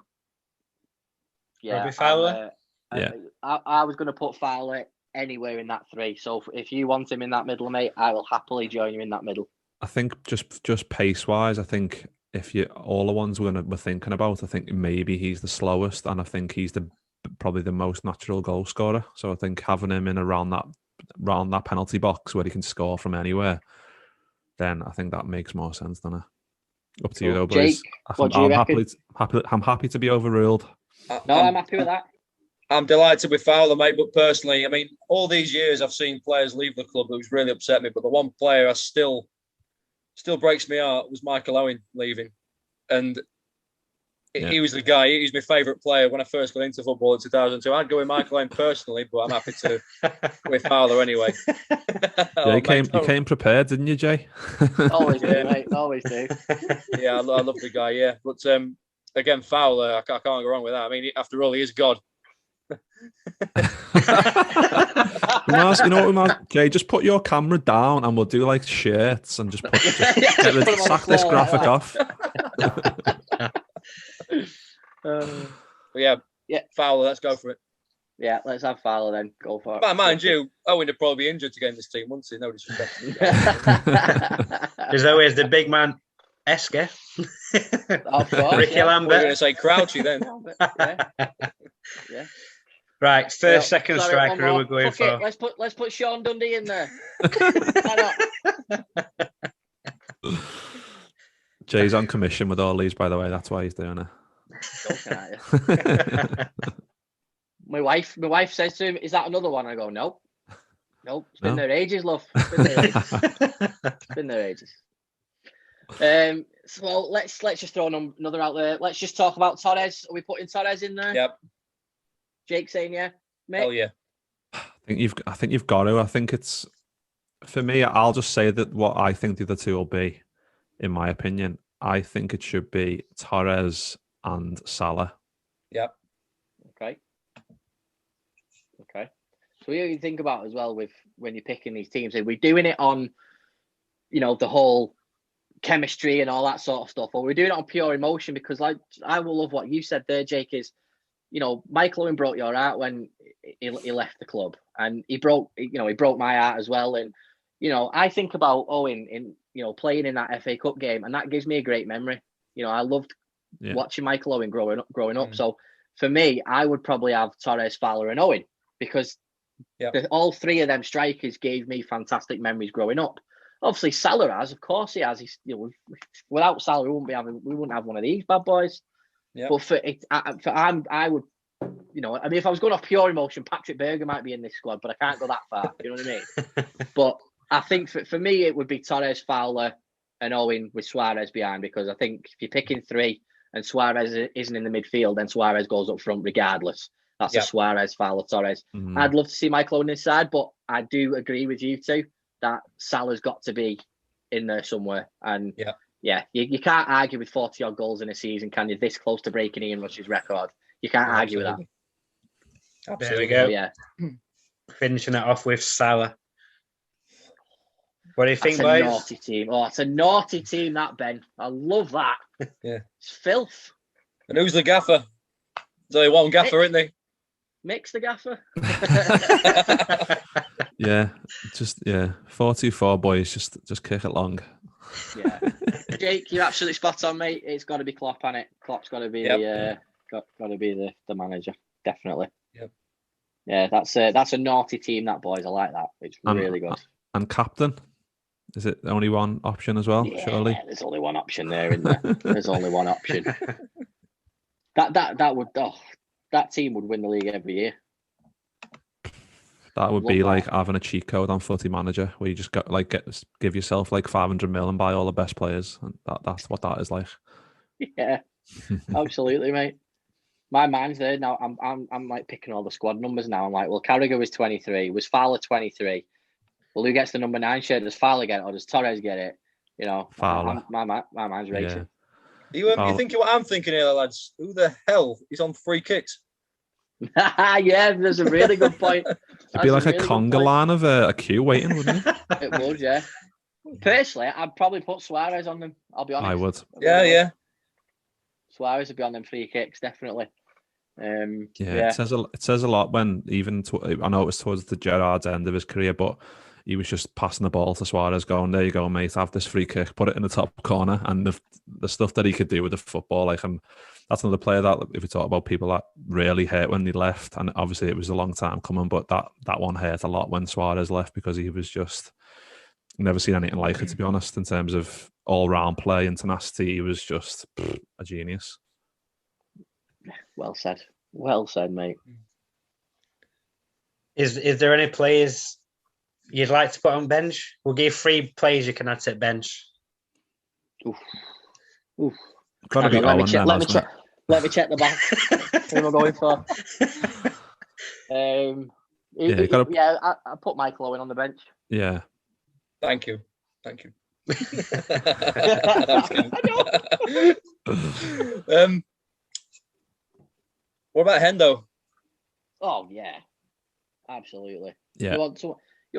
Yeah, Robbie Fowler? I was going to put Fowler anywhere in that three. So if you want him in that middle, mate, I will happily join you in that middle. I think just pace-wise, I think if you all the ones we're thinking about, I think maybe he's the slowest, and I think he's probably the most natural goal scorer. So I think having him in around that penalty box where he can score from anywhere, then I think that makes more sense, doesn't it? Up to you though, boys. Jake, what do you reckon? I'm happy to be overruled. I'm happy with that. I'm delighted with Fowler, mate, but personally, I mean, all these years I've seen players leave the club who's really upset me, but the one player I still breaks my heart was Michael Owen leaving. And he was the guy. He was my favourite player when I first got into football in 2002. I'd go with Michael Owen personally, but I'm happy to with Fowler anyway. You came prepared, didn't you, Jay? Always do, mate. Always do. Yeah, I love the guy, yeah. But again, Fowler, I can't go wrong with that. I mean, after all, he is God. You know what, Jay, just put your camera down and we'll do like shirts and sack this graphic off. Yeah, Fowler, let's go for it. Yeah, let's have Fowler then. Go for it. But mind you, Owen would probably be injured to get in this team, wouldn't he? No disrespect. There's always the big man, Esker. Of course, Ricky Lambert. We're going to say Crouchy then. Yeah. Right, second striker who we're going for. It. Let's put Sean Dundee in there. Jay's on commission with all these, by the way. That's why he's doing it. My wife says to him, "Is that another one?" I go, "Nope. It's been there ages, love. It's been there ages." So let's just throw another out there. Let's just talk about Torres. Are we putting Torres in there? Yep. Jake saying yeah. Mate? Hell yeah. I think you've got to. I think it's, for me, I'll just say that what I think the other two will be, in my opinion. I think it should be Torres and Salah. Yep. Okay. So what do you think about as well with when you're picking these teams? Are we doing it on, the whole chemistry and all that sort of stuff, or we're doing it on pure emotion? Because I will love what you said there, Jake, is, Michael Owen broke your heart when he left the club, and he broke my heart as well. And, I think about Owen in, playing in that FA Cup game, and that gives me a great memory. I loved watching Michael Owen growing up. So for me, I would probably have Torres, Fowler, and Owen because all three of them strikers gave me fantastic memories growing up. Obviously, Salah has, of course, he has. He's, without Salah, we wouldn't have one of these bad boys. Yeah. But I would, I mean, if I was going off pure emotion, Patrick Berger might be in this squad, but I can't go that far. You know what I mean? But I think for me, it would be Torres, Fowler, and Owen with Suarez behind, because I think if you're picking three and Suarez isn't in the midfield, then Suarez goes up front regardless. That's a Suarez, Fowler, Torres. Mm-hmm. I'd love to see Michael Owen inside, but I do agree with you too that Salah's got to be in there somewhere. And you can't argue with 40-odd goals in a season, can you? This close to breaking Ian Rush's record. You can't argue with that. Absolutely. There we go. Yeah. Finishing it off with Salah. What do you think, boys? It's a naughty team. Oh, it's a naughty team, that, Ben. I love that. Yeah. It's filth. And who's the gaffer? There's only one gaffer, isn't he? Mick's the gaffer. Yeah, 4-2-4 boys, just kick it long. Yeah, Jake, you're absolutely spot on, mate. It's got to be Klopp, hasn't it? Klopp's got to be got to be the manager, definitely. Yep. Yeah, that's a naughty team, that, boys. I like that. It's really good. And captain, is it only one option as well? Yeah, surely. There's only one option there, isn't there? There's only one option. That team would win the league every year. That would be like having a cheat code on Footy Manager, where you just got give yourself like 500 mil and buy all the best players, and that's what that is like. Yeah, absolutely, mate. My mind's there now. I'm like picking all the squad numbers now. I'm like, well, Carragher was 23. Was Fowler 23? Well, who gets the number 9 shirt? Does Fowler get it, or does Torres get it? Fowler. My mind's racing. You thinking what I'm thinking here, lads? Who the hell is on free kicks? Yeah, there's a really good point. It'd be like a conga line of a queue waiting, wouldn't it? It would, yeah. Personally, I'd probably put Suarez on them. I'll be honest. I would. Yeah. Suarez would be on them free kicks, definitely. It says a lot when I know it was towards the Gerrard's end of his career, but he was just passing the ball to Suarez, going, "There you go, mate. Have this free kick. Put it in the top corner." And the stuff that he could do with the football, that's another player that, if we talk about people that really hurt when he left, and obviously it was a long time coming, but that one hurt a lot when Suarez left, because he was just never seen anything like it, to be honest, in terms of all-round play and tenacity. He was just a genius. Well said, mate. Is there any players you'd like to put on bench? We'll give 3 players you can add to bench. Oof. Gotta be Owen. Let me check the back. Who am I going for? I put Michael Owen on the bench. Yeah. Thank you. What about Hendo? Oh yeah, absolutely. Yeah. You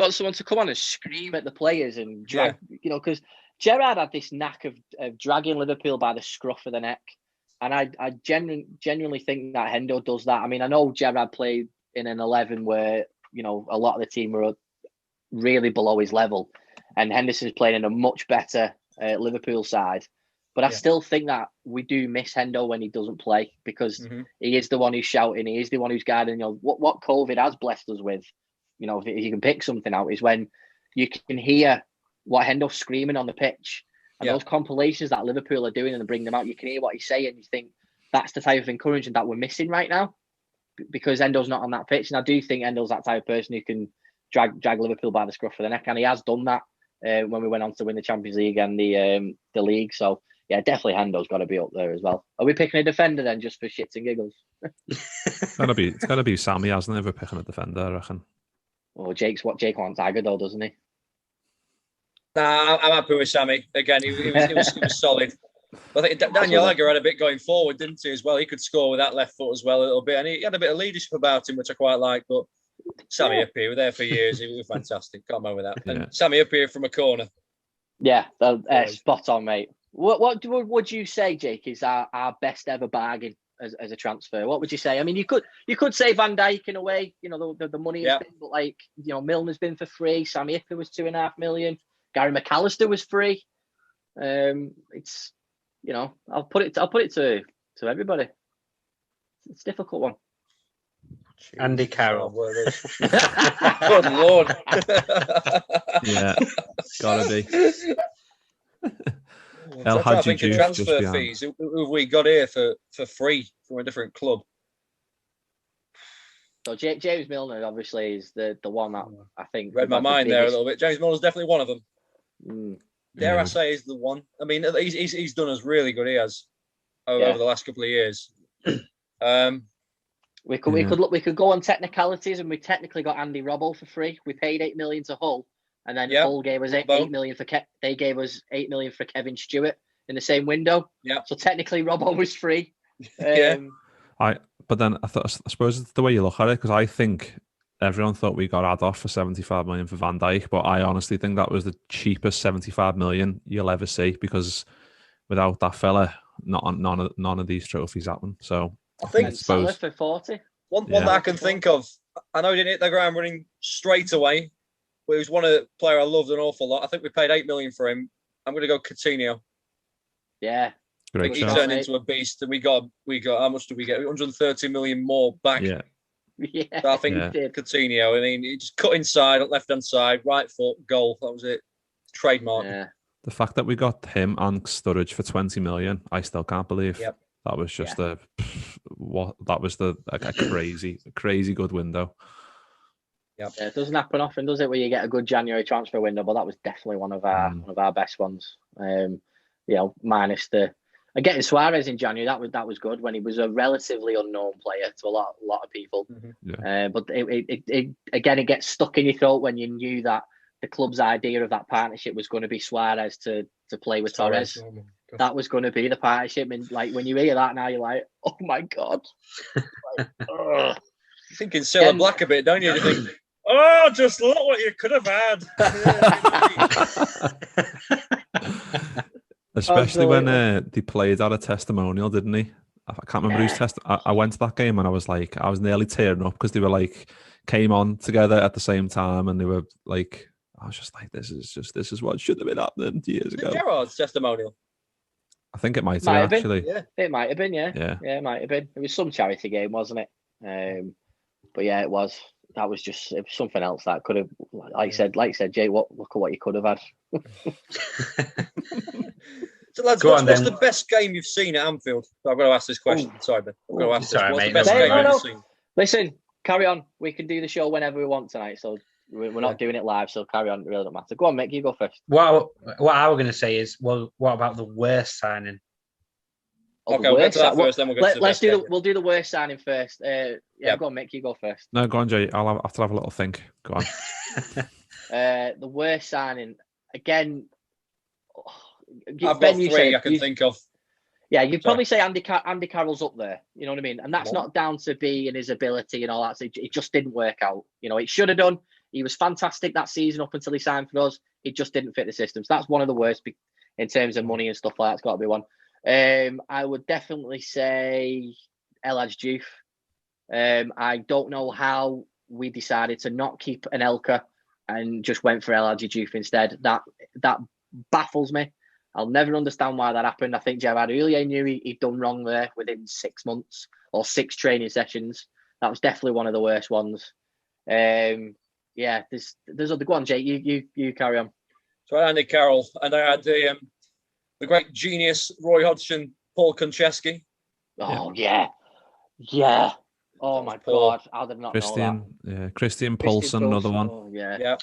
want someone to come on and scream at the players and drag, because Gerrard had this knack of dragging Liverpool by the scruff of the neck. And I genuinely think that Hendo does that. I mean, I know Gerrard played in an 11 where, a lot of the team were really below his level. And Henderson's playing in a much better Liverpool side. But I still think that we do miss Hendo when he doesn't play, because he is the one who's shouting. He is the one who's guiding. What COVID has blessed us with, if you can pick something out, is when you can hear what Hendo's screaming on the pitch. And those compilations that Liverpool are doing and bring them out, you can hear what he's saying. You think that's the type of encouragement that we're missing right now, because Endo's not on that pitch. And I do think Endo's that type of person who can drag Liverpool by the scruff of the neck, and he has done that when we went on to win the Champions League and the league. So yeah, definitely Hendo's got to be up there as well. Are we picking a defender then, just for shits and giggles? It's gotta be Sammy, hasn't it? We're picking a defender, I reckon. Oh, Jake wants Agger though, doesn't he? Nah, I'm happy with Sammy. Again, he was solid. But I think Daniel Agger had a bit going forward, didn't he, as well? He could score with that left foot as well a little bit. And he had a bit of leadership about him, which I quite like. But Sammy up here, we were there for years. He was fantastic. Can't mind with that. Yeah. And Sammy up here from a corner. Yeah, spot on, mate. What would you say, Jake, is our best ever bargain as a transfer? What would you say? I mean, you could say Van Dijk in a way. The money has been, but Milner's been for free. Sammy Ipper was $2.5 million. Gary McAllister was free. It's I'll put it to everybody. It's a difficult one. Jeez, Andy Carroll. Good Lord. Yeah, gotta be. I'm trying to think of transfer fees. Who have we got here for free from a different club? So James Milner obviously is the one that I think read my mind there a little bit. James Milner's definitely one of them. Dare I say is the one? I mean, he's done us really good. He has over the last couple of years. We could go on technicalities, and we technically got Andy Robbo for free. We paid $8 million to Hull, and then Hull gave us $8 million for they gave us $8 million for Kevin Stewart in the same window. Yeah. So technically, Robbo was free. But then I suppose it's the way you look at it, because I think everyone thought we got Adolf for 75 million for Van Dijk, but I honestly think that was the cheapest 75 million you'll ever see, because without that fella, none of these trophies happen. So I think Salah for 40. One that I can think of. I know he didn't hit the ground running straight away, but he was one of the player I loved an awful lot. I think we paid 8 million for him. I'm going to go Coutinho. Yeah. Great he turned into a beast, and we got how much did we get? 130 million more back. Yeah. So I think Coutinho. I mean, he just cut inside, left hand side, right foot, goal. That was it. Trademark. Yeah. The fact that we got him and Sturridge for 20 million, I still can't believe. Yep. That was just a crazy good window. Yep. Yeah, it doesn't happen often, does it, where you get a good January transfer window? But that was definitely one of our best ones. Minus the getting Suarez in January, that was good when he was a relatively unknown player to a lot of people. But it gets stuck in your throat when you knew that the club's idea of that partnership was going to be Suarez to play with Torres. That was going to be the partnership, and like when you hear that now, you're like, oh my god. You're thinking Cilla Black a bit, don't you? You think, oh, just look what you could have had. Especially when they played out a testimonial, didn't he? I can't remember whose I went to that game and I was nearly tearing up because they were like came on together at the same time, and they were like, I was just like, this is what should have been happening years ago. Gerrard's testimonial. I think it might have actually. Yeah. It might have been, yeah, it might have been. It was some charity game, wasn't it? But yeah, it was. That was just something else that could have, like I said, Jay. Look at what you could have had. So lads, what's the best game you've seen at Anfield? I've got to ask this question. Sorry, Ben. I've got to ask this. What's the best game you've seen? Listen, carry on. We can do the show whenever we want tonight. So we're not doing it live. So carry on. It really don't matter. Go on, Mick. You go first. What I was going to say is, well, what about the worst signing? Okay, we'll get to that first. Then we'll go to the best game. We'll do the worst signing first. Go on, Mick. You go first. No, go on, Jay. I'll have to have a little think. Go on. The worst signing again. I've got three I can think of. Yeah, you'd probably say Andy Carroll's up there. You know what I mean? And that's not down to B and his ability and all that. So it just didn't work out. You know, it should have done. He was fantastic that season up until he signed for us. It just didn't fit the system. So that's one of the worst in terms of money and stuff like that. It's got to be one. I would definitely say El Hadji Diouf. I don't know how we decided to not keep Anelka and just went for El Hadji Diouf instead. That baffles me. I'll never understand why that happened. I think Gerard Houllier knew he'd done wrong there within 6 months or 6 training sessions. That was definitely one of the worst ones. There's other. Go on, Jake. You carry on. So I had Andy Carroll, and I had the great genius Roy Hodgson, Paul Konchesky. Oh yeah. Oh my God, how did I not know that? Yeah, Christian Poulsen, another one. Oh, yeah.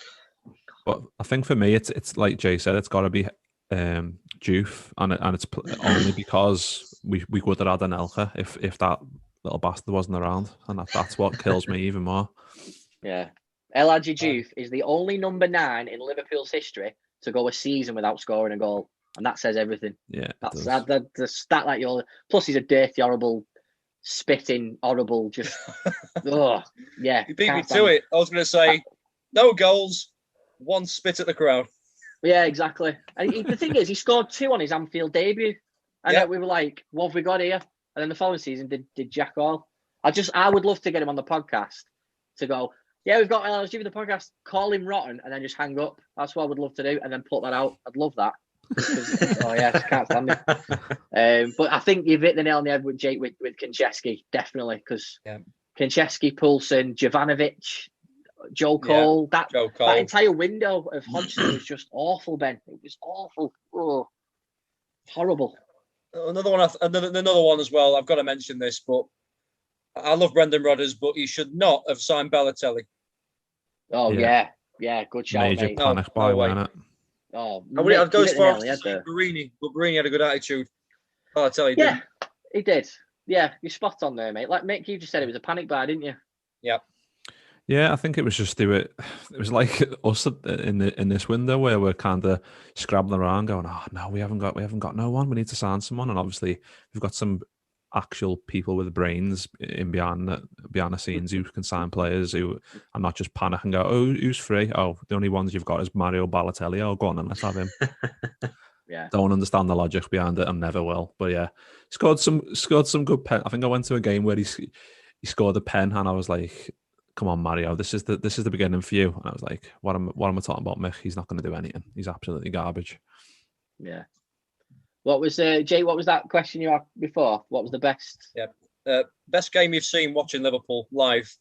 But I think for me, it's like Jay said, it's got to be Diouf, and it's only because we would have had an Elka if that little bastard wasn't around, and that's what kills me even more. Yeah, El Hadji Diouf is the only number 9 in Liverpool's history to go a season without scoring a goal, and that says everything. Yeah, that's the stat that you're. Plus, he's a dirty, horrible, spitting, horrible. Just oh yeah. You beat me to it. I was going to say no goals, 1 spit at the crowd. Yeah, exactly. And the thing is, he scored 2 on his Anfield debut, and we were like, "What have we got here?" And then the following season, did jack all. I would love to get him on the podcast to go. Yeah, we've got LSG with the podcast. Call him rotten, and then just hang up. That's what I would love to do, and then put that out. I'd love that. Oh yes, can't stand him. But I think you've hit the nail on the head with Jake with Konchesky, definitely, because Konchesky, Poulsen, Jovanovic, Joe Cole, that entire window of Hodgson was just awful, Ben. It was awful. Oh, horrible. Another one as well. I've got to mention this, but I love Brendan Rodgers, but he should not have signed Balotelli. Oh yeah, good shout, Major mate. panic buy, wasn't it? Oh, I'd go as far as to say Barini, but Barini had a good attitude. Balotelli didn't. He did. Yeah, you're spot on there, mate. Like Mick, you just said it was a panic buy, didn't you? Yeah. Yeah, I think it was just it was like us in this window where we're kind of scrabbling around, going, "Oh no, we haven't got no one. We need to sign someone." And obviously, we've got some actual people with brains in behind the scenes who can sign players who are not just panic and go, "Oh, who's free? Oh, the only ones you've got is Mario Balotelli. Oh, go on and let's have him." Yeah, don't understand the logic behind it and never will. But yeah, scored some good pen. I think I went to a game where he scored a pen, and I was like, "Come on, Mario, this is the beginning for you." And I was like, "What am I talking about, Mick? He's not going to do anything. He's absolutely garbage." Yeah. What was Jay? What was that question you asked before? What was the best? Yeah, best game you've seen watching Liverpool live,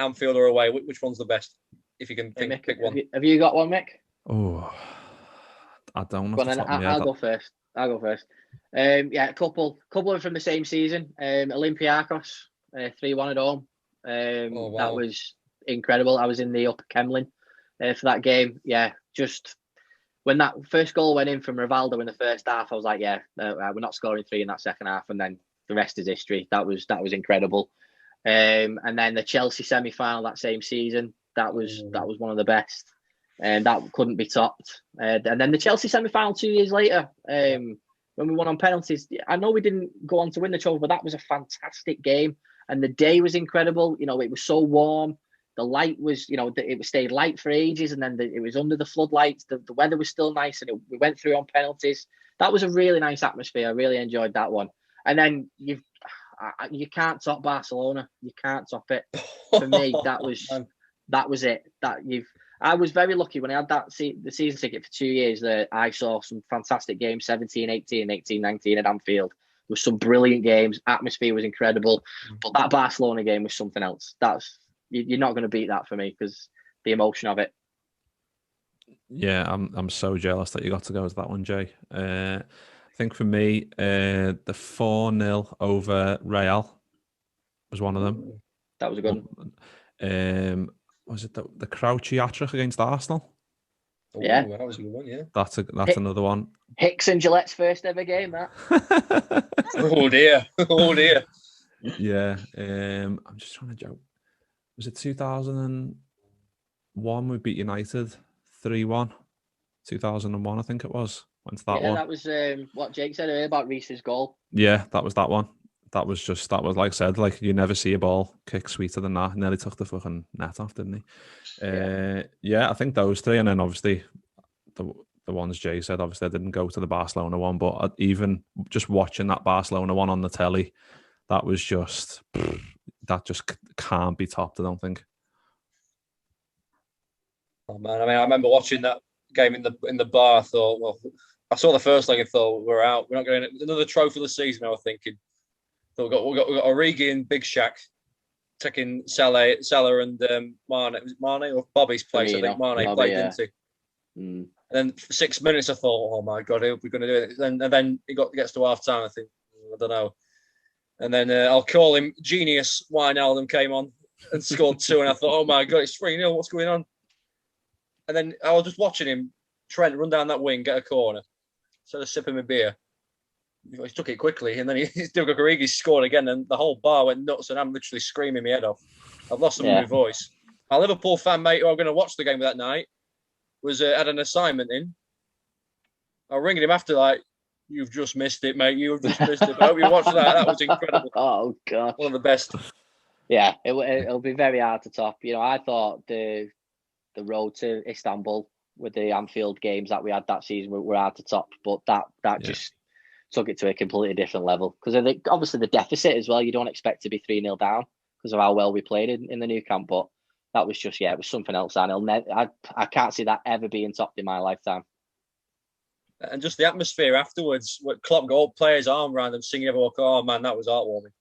Anfield or away? Which one's the best? If you can pick one. Have you got one, Mick? Oh, I don't know. I'll go first. Yeah, a couple from the same season. Olympiacos, 3-1 at home. Wow. That was incredible. I was in the Upper Kemlin for that game. Yeah, just when that first goal went in from Rivaldo in the first half, I was like, we're not scoring 3 in that second half, and then the rest is history. That was incredible. And then the Chelsea semi-final that same season, that was one of the best, and that couldn't be topped. And then the Chelsea semi-final 2 years later, when we won on penalties. I know we didn't go on to win the trophy, but that was a fantastic game. And the day was incredible. You know, it was so warm. The light was, it stayed light for ages. And then it was under the floodlights. The weather was still nice. And we went through on penalties. That was a really nice atmosphere. I really enjoyed that one. And then you can't top Barcelona. You can't top it. For me, that was it. I was very lucky when I had the season ticket for 2 years that I saw some fantastic games, 17-18, 18-19 at Anfield. There was some brilliant games. Atmosphere was incredible. But that Barcelona game was something else. You're not going to beat that for me because the emotion of it. Yeah, I'm so jealous that you got to go to that one, Jay. I think for me, the 4-0 over Real was one of them. That was a good one. Was it the Crouchy hat-trick against Arsenal? Yeah, that was a good one. Yeah, that's another one. Hicks and Gillette's first ever game. That. Oh dear. Yeah, I'm just trying to joke. Was it 2001 we beat United 3-1? 2001, I think it was. Went to that one. That was what Jake said earlier about Reese's goal. Yeah, that was that one. That was like I said, like you never see a ball kick sweeter than that. Nearly took the fucking net off, didn't he? Yeah, I think those three, and then obviously the ones Jay said. Obviously, I didn't go to the Barcelona one, but even just watching that Barcelona one on the telly, that just can't be topped. I don't think. Oh man, I mean, I remember watching that game in the bar. I thought, well, I saw the first line and thought we're out. We're not going to another trophy of the season. I was thinking. So we got Origi and Big Shaq taking Salah and Mane. Was it Mane or Bobby's place? I think Mane played, didn't he? And then for 6 minutes, I thought, oh my god, we're going to do it. And then it gets to half time. I think I don't know. And then I'll call him Genius. Wijnaldum came on and scored 2, and I thought, oh my god, it's 3-0. What's going on? And then I was just watching him, Trent, run down that wing, get a corner, instead of sipping my beer. He took it quickly, and then Divock Origi scored again, and the whole bar went nuts, and I'm literally screaming my head off. I've lost some of my voice. My Liverpool fan mate, who I'm going to watch the game that night, had an assignment in. I was ringing him after, like, you've just missed it, mate. You've just missed it. I hope you watched that. That was incredible. Oh, God. One of the best. Yeah, it'll be very hard to top. I thought the road to Istanbul with the Anfield games that we had that season were hard to top, but that just took it to a completely different level. Because obviously the deficit as well, you don't expect to be 3-0 down because of how well we played in the new camp, but that was just, it was something else. And I can't see that ever being topped in my lifetime. And just the atmosphere afterwards, what Klopp got all players' arm around them, singing everyone, oh man, that was heartwarming.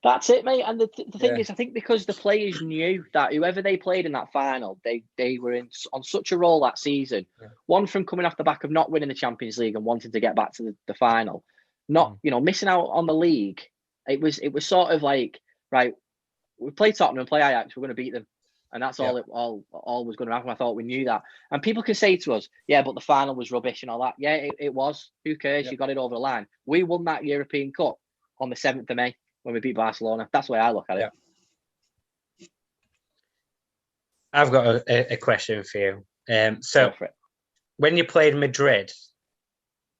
That's it, mate. And the thing is, I think because the players knew that whoever they played in that final, they were on such a roll that season. Yeah. One from coming off the back of not winning the Champions League and wanting to get back to the final, not missing out on the league. It was sort of like, right, we play Tottenham, play Ajax, we're going to beat them, and that's all was going to happen. I thought we knew that, and people can say to us, yeah, but the final was rubbish and all that. Yeah, it was. Who cares? Yeah. You got it over the line. We won that European Cup on the 7th of May. When we beat Barcelona. That's the way I look at it. Yeah. I've got a question for you. So when you played Madrid,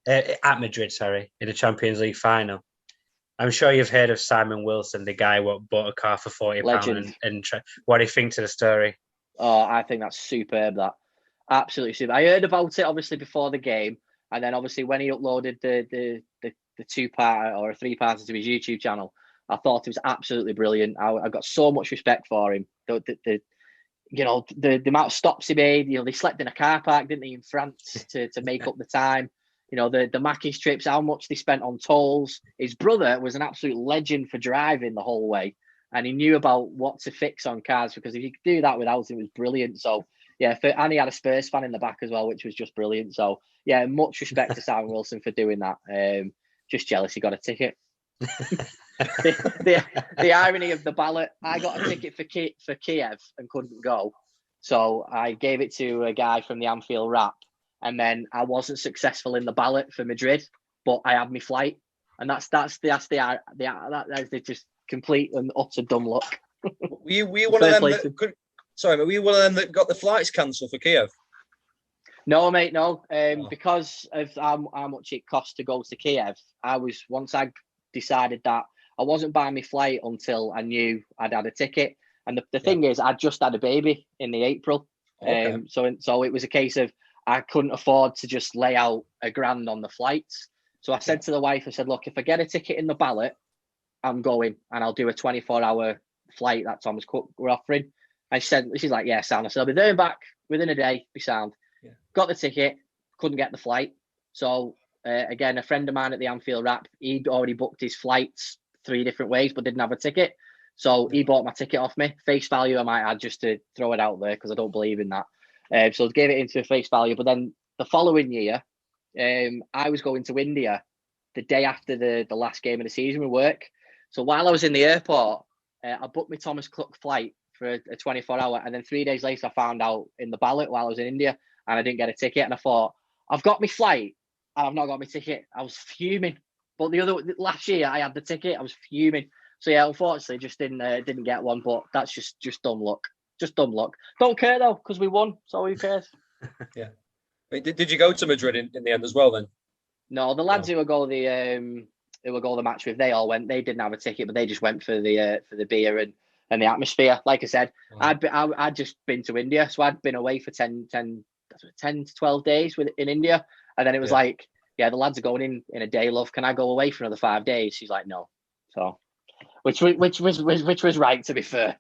at Madrid, in the Champions League final, I'm sure you've heard of Simon Wilson, the guy who bought a car for £40. And what do you think to the story? Oh, I think that's superb. That absolutely superb. I heard about it obviously before the game, and then obviously when he uploaded the 2-part or a 3-part to his YouTube channel, I thought it was absolutely brilliant. I got so much respect for him. The amount of stops he made. They slept in a car park, didn't they, in France to make up the time. The Mackey's trips, how much they spent on tolls. His brother was an absolute legend for driving the whole way, and he knew about what to fix on cars, because if you could do that without him, it was brilliant. So yeah, and he had a Spurs fan in the back as well, which was just brilliant. So yeah, much respect to Simon Wilson for doing that. Just jealous he got a ticket. the irony of the ballot, I got a ticket for Kiev and couldn't go, so I gave it to a guy from the Anfield Rap, and then I wasn't successful in the ballot for Madrid, but I had my flight, and that's just complete and utter dumb luck. Were you one of them that got the flights cancelled for Kiev? No, mate, no. Because of how much it cost to go to Kiev, once I decided that I wasn't buying my flight until I knew I'd had a ticket. And the thing is, I just had a baby in the April. Okay. So it was a case of I couldn't afford to just lay out £1,000 on the flights. So I said to the wife, I said, look, if I get a ticket in the ballot, I'm going, and I'll do a 24-hour flight that Thomas Cook were offering. And she's like, yeah, sound. I said, I'll be there and back within a day, be sound. Yeah. Got the ticket, couldn't get the flight. So again, a friend of mine at the Anfield Rap, he'd already booked his flights 3 different ways, but didn't have a ticket. So he bought my ticket off me. Face value, I might add, just to throw it out there, because I don't believe in that. So I gave it into face value. But then the following year, I was going to India the day after the last game of the season with work. So while I was in the airport, I booked my Thomas Cook flight for a 24-hour. And then 3 days later, I found out in the ballot while I was in India, and I didn't get a ticket. And I thought, I've got my flight and I've not got my ticket. I was fuming. But last year I had the ticket. I was fuming. So yeah, unfortunately, just didn't get one. But that's just dumb luck. Just dumb luck. Don't care though, because we won. So who cares? Yeah. Wait, did you go to Madrid in the end as well then? No, the lads who would go the match with, they all went. They didn't have a ticket, but they just went for the beer and the atmosphere. Like I said, I'd just been to India, so I'd been away for 10 to 12 days in India, and then it was like, yeah, the lads are going in a day, love. Can I go away for another 5 days? She's like, no. So, which was right, to be fair.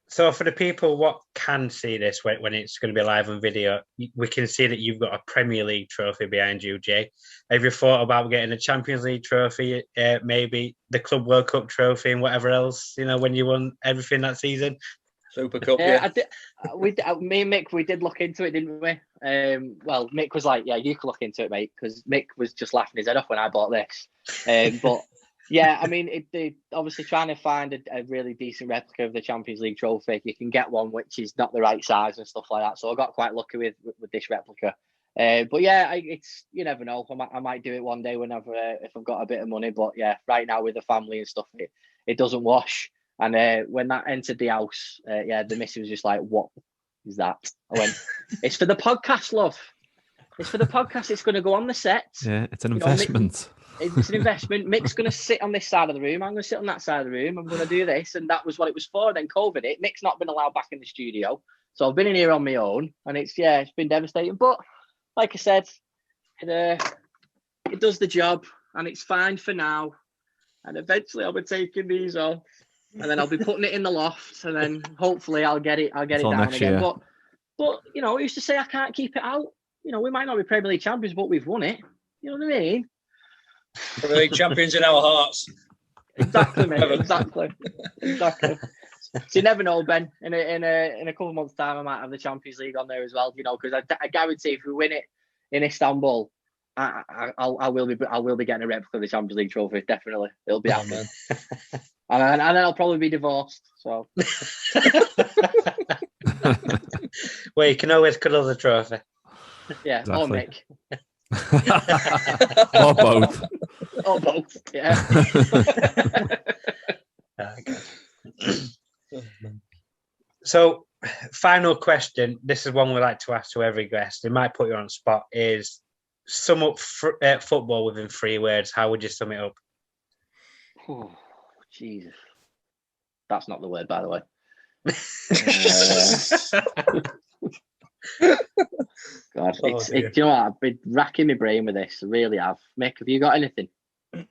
So for the people what can see this when it's going to be live on video, we can see that you've got a Premier League trophy behind you, Jay. Have you thought about getting a Champions League trophy, maybe the Club World Cup trophy and whatever else, when you won everything that season? Super Cup, yeah. Me and Mick, we did look into it, didn't we? Well, Mick was like, yeah, you can look into it, mate, because Mick was just laughing his head off when I bought this. But yeah, I mean, obviously trying to find a really decent replica of the Champions League trophy. You can get one which is not the right size and stuff like that. So I got quite lucky with this replica. But yeah, it's, you never know. I might do it one day whenever if I've got a bit of money. But yeah, right now with the family and stuff, it doesn't wash. And when that entered the house, the missus was just like, "What is that?" I went, "It's for the podcast, love. It's for the podcast. It's going to go on the set. Yeah, it's an investment." It's an investment. Mick's going to sit on this side of the room. I'm going to sit on that side of the room. I'm going to do this. And that was what it was for. Then COVID hit. Mick's not been allowed back in the studio. So I've been in here on my own. And it's been devastating. But like I said, it does the job. And it's fine for now. And eventually I'll be taking these off. And then I'll be putting it in the loft. And then hopefully I'll get it down again. But But, you know, who's to say I can't keep it out? You know, we might not be Premier League champions, but we've won it. You know what I mean? Premier League champions in our hearts. Exactly, mate. Exactly. So you never know, Ben. In a couple of months' time, I might have the Champions League on there as well. You know, because I guarantee if we win it in Istanbul, I will be getting a replica of the Champions League trophy. Definitely, it'll be happening. And then I'll probably be divorced. So. Well, you can always cuddle the trophy. Yeah, exactly. Or Mick. Or both. Or both, yeah. So, final question. This is one we like to ask to every guest. It might put you on the spot. Is sum up football within 3 words. How would you sum it up? Oh, Jesus. That's not the word, by the way. God, you know what? I've been racking my brain with this. I really have. Mick, have you got anything?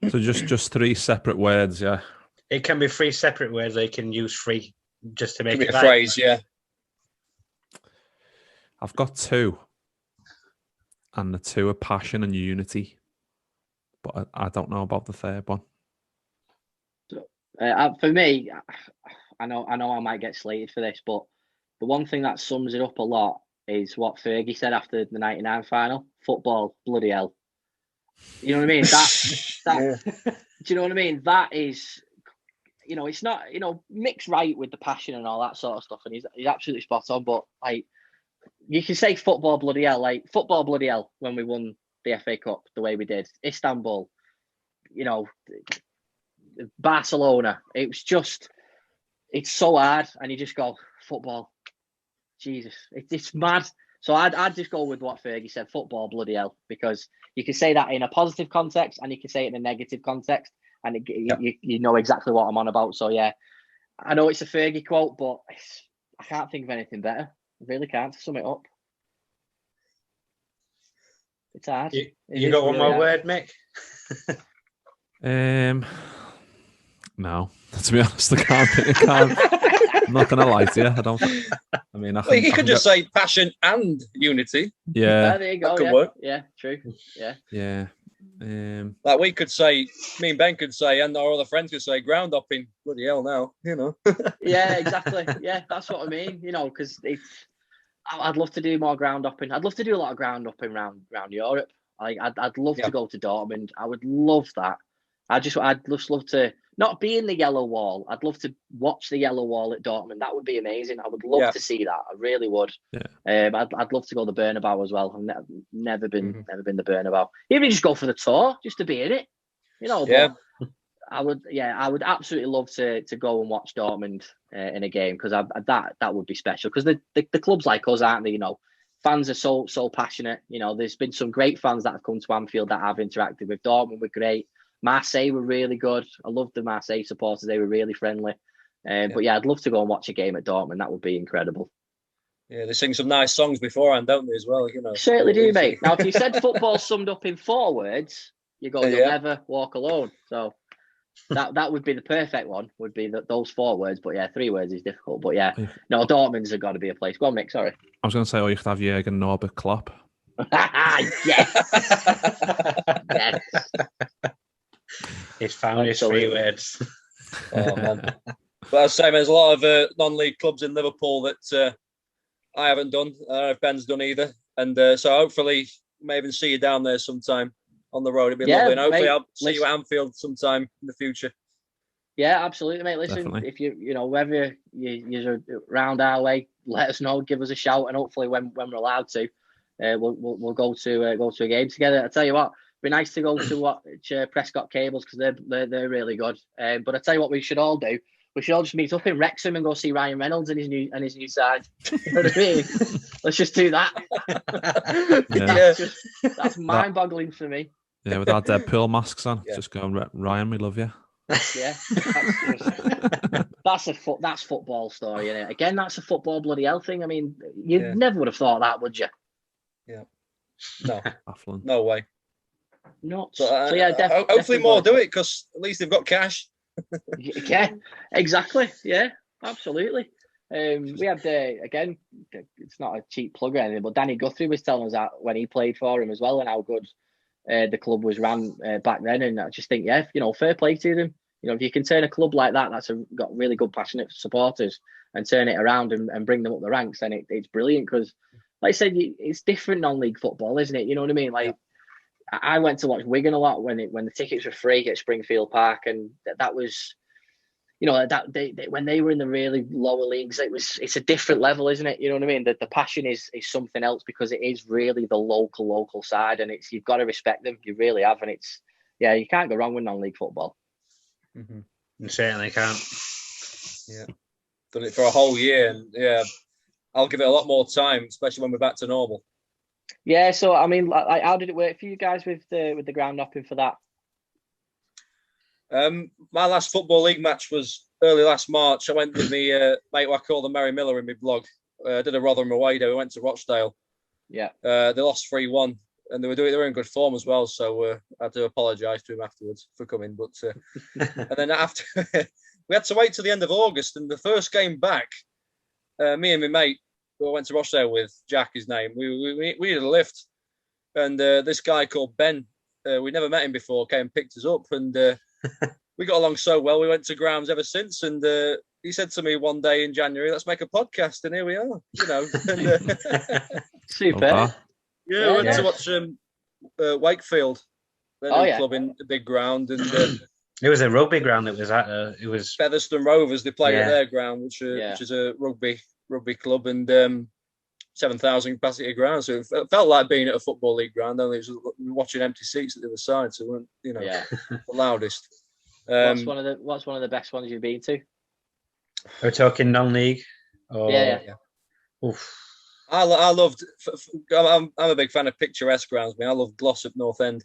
So just 3 separate words, yeah. It can be 3 separate words, or you can use 3 just to make it a phrase, yeah. I've got 2, and the 2 are passion and unity, but I don't know about the third one. So, for me, I know I might get slated for this, but the one thing that sums it up a lot is what Fergie said after the '99 final: football, bloody hell. You know what I mean? Do you know what I mean? That is, you know, it's not, you know, Mick's right with the passion and all that sort of stuff, and he's absolutely spot on. But like, you can say football, bloody hell, like football, bloody hell, when we won the FA Cup the way we did, Istanbul, you know, Barcelona. It was just, it's so hard, and you just go football. Jesus, it's mad. So I'd just go with what Fergie said, football, bloody hell, because you can say that in a positive context and you can say it in a negative context, and you know exactly what I'm on about. So yeah, I know it's a Fergie quote, but I can't think of anything better. I really can't, to sum it up. It's hard. You got one more word, Mick? No, to be honest, I can't. I'm not going to lie to you. I don't. I mean, you could just say passion and unity. Yeah, there you go. That could work. Yeah, true. Yeah. Like we could say, me and Ben could say, and our other friends could say, groundhopping. Bloody hell, now, you know. Yeah, exactly. Yeah, that's what I mean. You know, because I'd love to do more groundhopping. I'd love to do a lot of groundhopping around Europe. Like, I'd love to go to Dortmund. I would love that. I'd just love to not be in the yellow wall. I'd love to watch the yellow wall at Dortmund. That would be amazing. I would love to see that. I really would. Yeah. I'd love to go to the Bernabeu as well. I've never been the Bernabeu. Even just go for the tour, just to be in it. You know. Yeah. But I would absolutely love to go and watch Dortmund in a game, because that would be special. Because the clubs like us, aren't they? You know, fans are so passionate. You know, there's been some great fans that have come to Anfield that I've interacted with. Dortmund were great. Marseille were really good. I loved the Marseille supporters. They were really friendly. But yeah, I'd love to go and watch a game at Dortmund. That would be incredible. Yeah, they sing some nice songs beforehand, don't they, as well? You know, certainly do, mate. Now, if you said football summed up in 4 words, you go, you'll never walk alone. So that would be the perfect one, would be those 4 words. But yeah, 3 words is difficult. But yeah, no, Dortmund's have got to be a place. Go on, Mick, sorry. I was going to say, you could have Jurgen Norbert Klopp. Yes. Yes. He's found his 3 words. Oh, man. But I was saying, there's a lot of non-league clubs in Liverpool that I haven't done. I don't know if Ben's done either. And so hopefully, may even see you down there sometime on the road. It'd be lovely. And hopefully, I'll see you at Anfield sometime in the future. Yeah, absolutely, mate. Listen, definitely. If you know, whether you're around our way, let us know. Give us a shout, and hopefully, when we're allowed to, we'll go to a game together. I tell you what. Be nice to go to watch Prescott Cables, because they're really good. But I tell you what, we should all do. We should all just meet up in Wrexham and go see Ryan Reynolds and his new side. You know what I mean? Let's just do that. That's mind-boggling for me. Yeah, with our Deadpool masks on, just going, Ryan, we love you. Yeah, that's football story, isn't it? Again, that's a football bloody hell thing. I mean, you never would have thought that, would you? Yeah. No. Baffling. No way. Not. So yeah, hopefully more do it, because at least they've got cash. Yeah, exactly. Yeah, absolutely. We had again, it's not a cheap plug or anything, but Danny Guthrie was telling us that when he played for him as well, and how good the club was ran back then. And I just think, fair play to them. If you can turn a club like that, that's got really good, passionate supporters, and turn it around and bring them up the ranks, then it's brilliant. Because, like I said, it's different non-league football, isn't it? You know what I mean? Like, I went to watch Wigan a lot when the tickets were free at Springfield Park, and that was, when they were in the really lower leagues, it's a different level, isn't it? You know what I mean? The passion is something else, because it is really the local side, and you've got to respect them. You really have, and you can't go wrong with non-league football. Mm-hmm. You certainly can't. Yeah, done it for a whole year, and I'll give it a lot more time, especially when we're back to normal. Yeah, so I mean, like, how did it work for you guys with the ground hopping for that? My last Football League match was early last March. I went with me mate who I call the Mary Miller in my blog. I did a Rotherham away day. We went to Rochdale. Yeah. They lost 3-1, and they were in good form as well. So I had to apologise to him afterwards for coming. But and then after we had to wait till the end of August, and the first game back, me and my mate who I went to Rochdale with, Jack, his name, we needed a lift, and this guy called Ben, we never met him before, came and picked us up, and we got along so well. We went to grounds ever since, and he said to me one day in January, "Let's make a podcast," and here we are. And, super. We went to watch Wakefield, club in the big ground, and it was a rugby ground that was at. It was Featherstone Rovers. They played at their ground, which is a rugby club, and 7,000 capacity ground. So it felt like being at a Football League ground, only it was watching empty seats at the other side. So we weren't, the loudest. What's one of the best ones you've been to? We're talking non-league. Yeah. Oof. I loved. I'm a big fan of picturesque grounds. I love Glossop North End.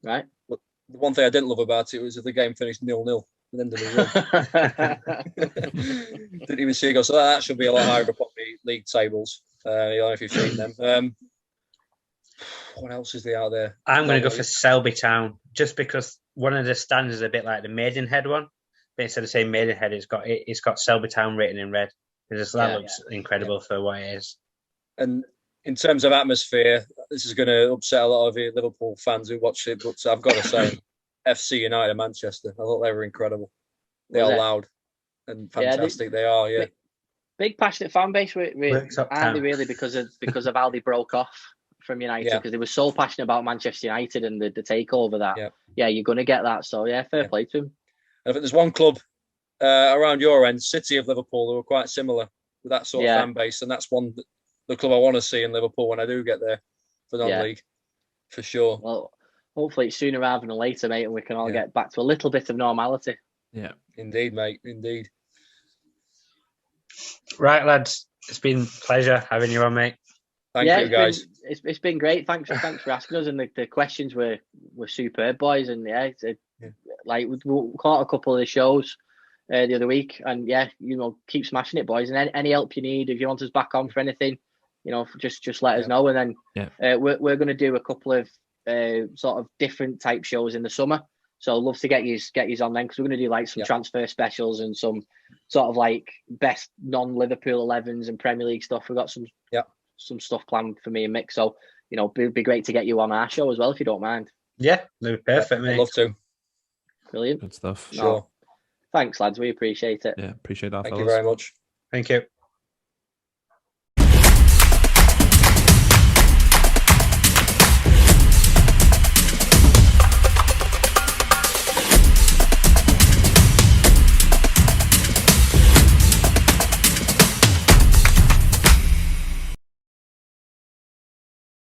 Right. But the one thing I didn't love about it was if the game finished 0-0 at the end of the run. Didn't even see a goal. So that should be a lot higher up on the league tables. I don't know if you've seen them. What else is there out there? I'm going to go for Selby Town, just because one of the stands is a bit like the Maidenhead one, but instead of saying Maidenhead, it's got Selby Town written in red. That looks incredible for what it is. And in terms of atmosphere, this is going to upset a lot of you Liverpool fans who watch it, but I've got to say, FC United Manchester, I thought they were incredible. They are loud and fantastic. They are, big passionate fan base, aren't they really? Because of how they broke off from United, because they were so passionate about Manchester United and the takeover that you're going to get that. So fair play to them. I think there's one club around your end, City of Liverpool, who are quite similar with that sort of fan base, and that's the club I want to see in Liverpool when I do get there for non-league, for sure. Well, hopefully it's sooner rather than later, mate, and we can all get back to a little bit of normality. Yeah, indeed, mate, indeed. Right, lads, it's been a pleasure having you on, mate. Thank you, guys. It's been great. Thanks for asking us, and the questions were superb, boys. And like we caught a couple of the shows the other week, and keep smashing it, boys. And any help you need, if you want us back on for anything, just let us know. And then we're going to do a couple of sort of different type shows in the summer. So I'd love to get you on then, because we're going to do like some transfer specials and some sort of like best non-Liverpool 11s and Premier League stuff. We've got some stuff planned for me and Mick. So, it'd be great to get you on our show as well, if you don't mind. Yeah, that'd be perfect, mate. I'd love to. Brilliant. Good stuff. Sure. Thanks, lads. We appreciate it. Yeah, appreciate that. Thank you very much. Thank you.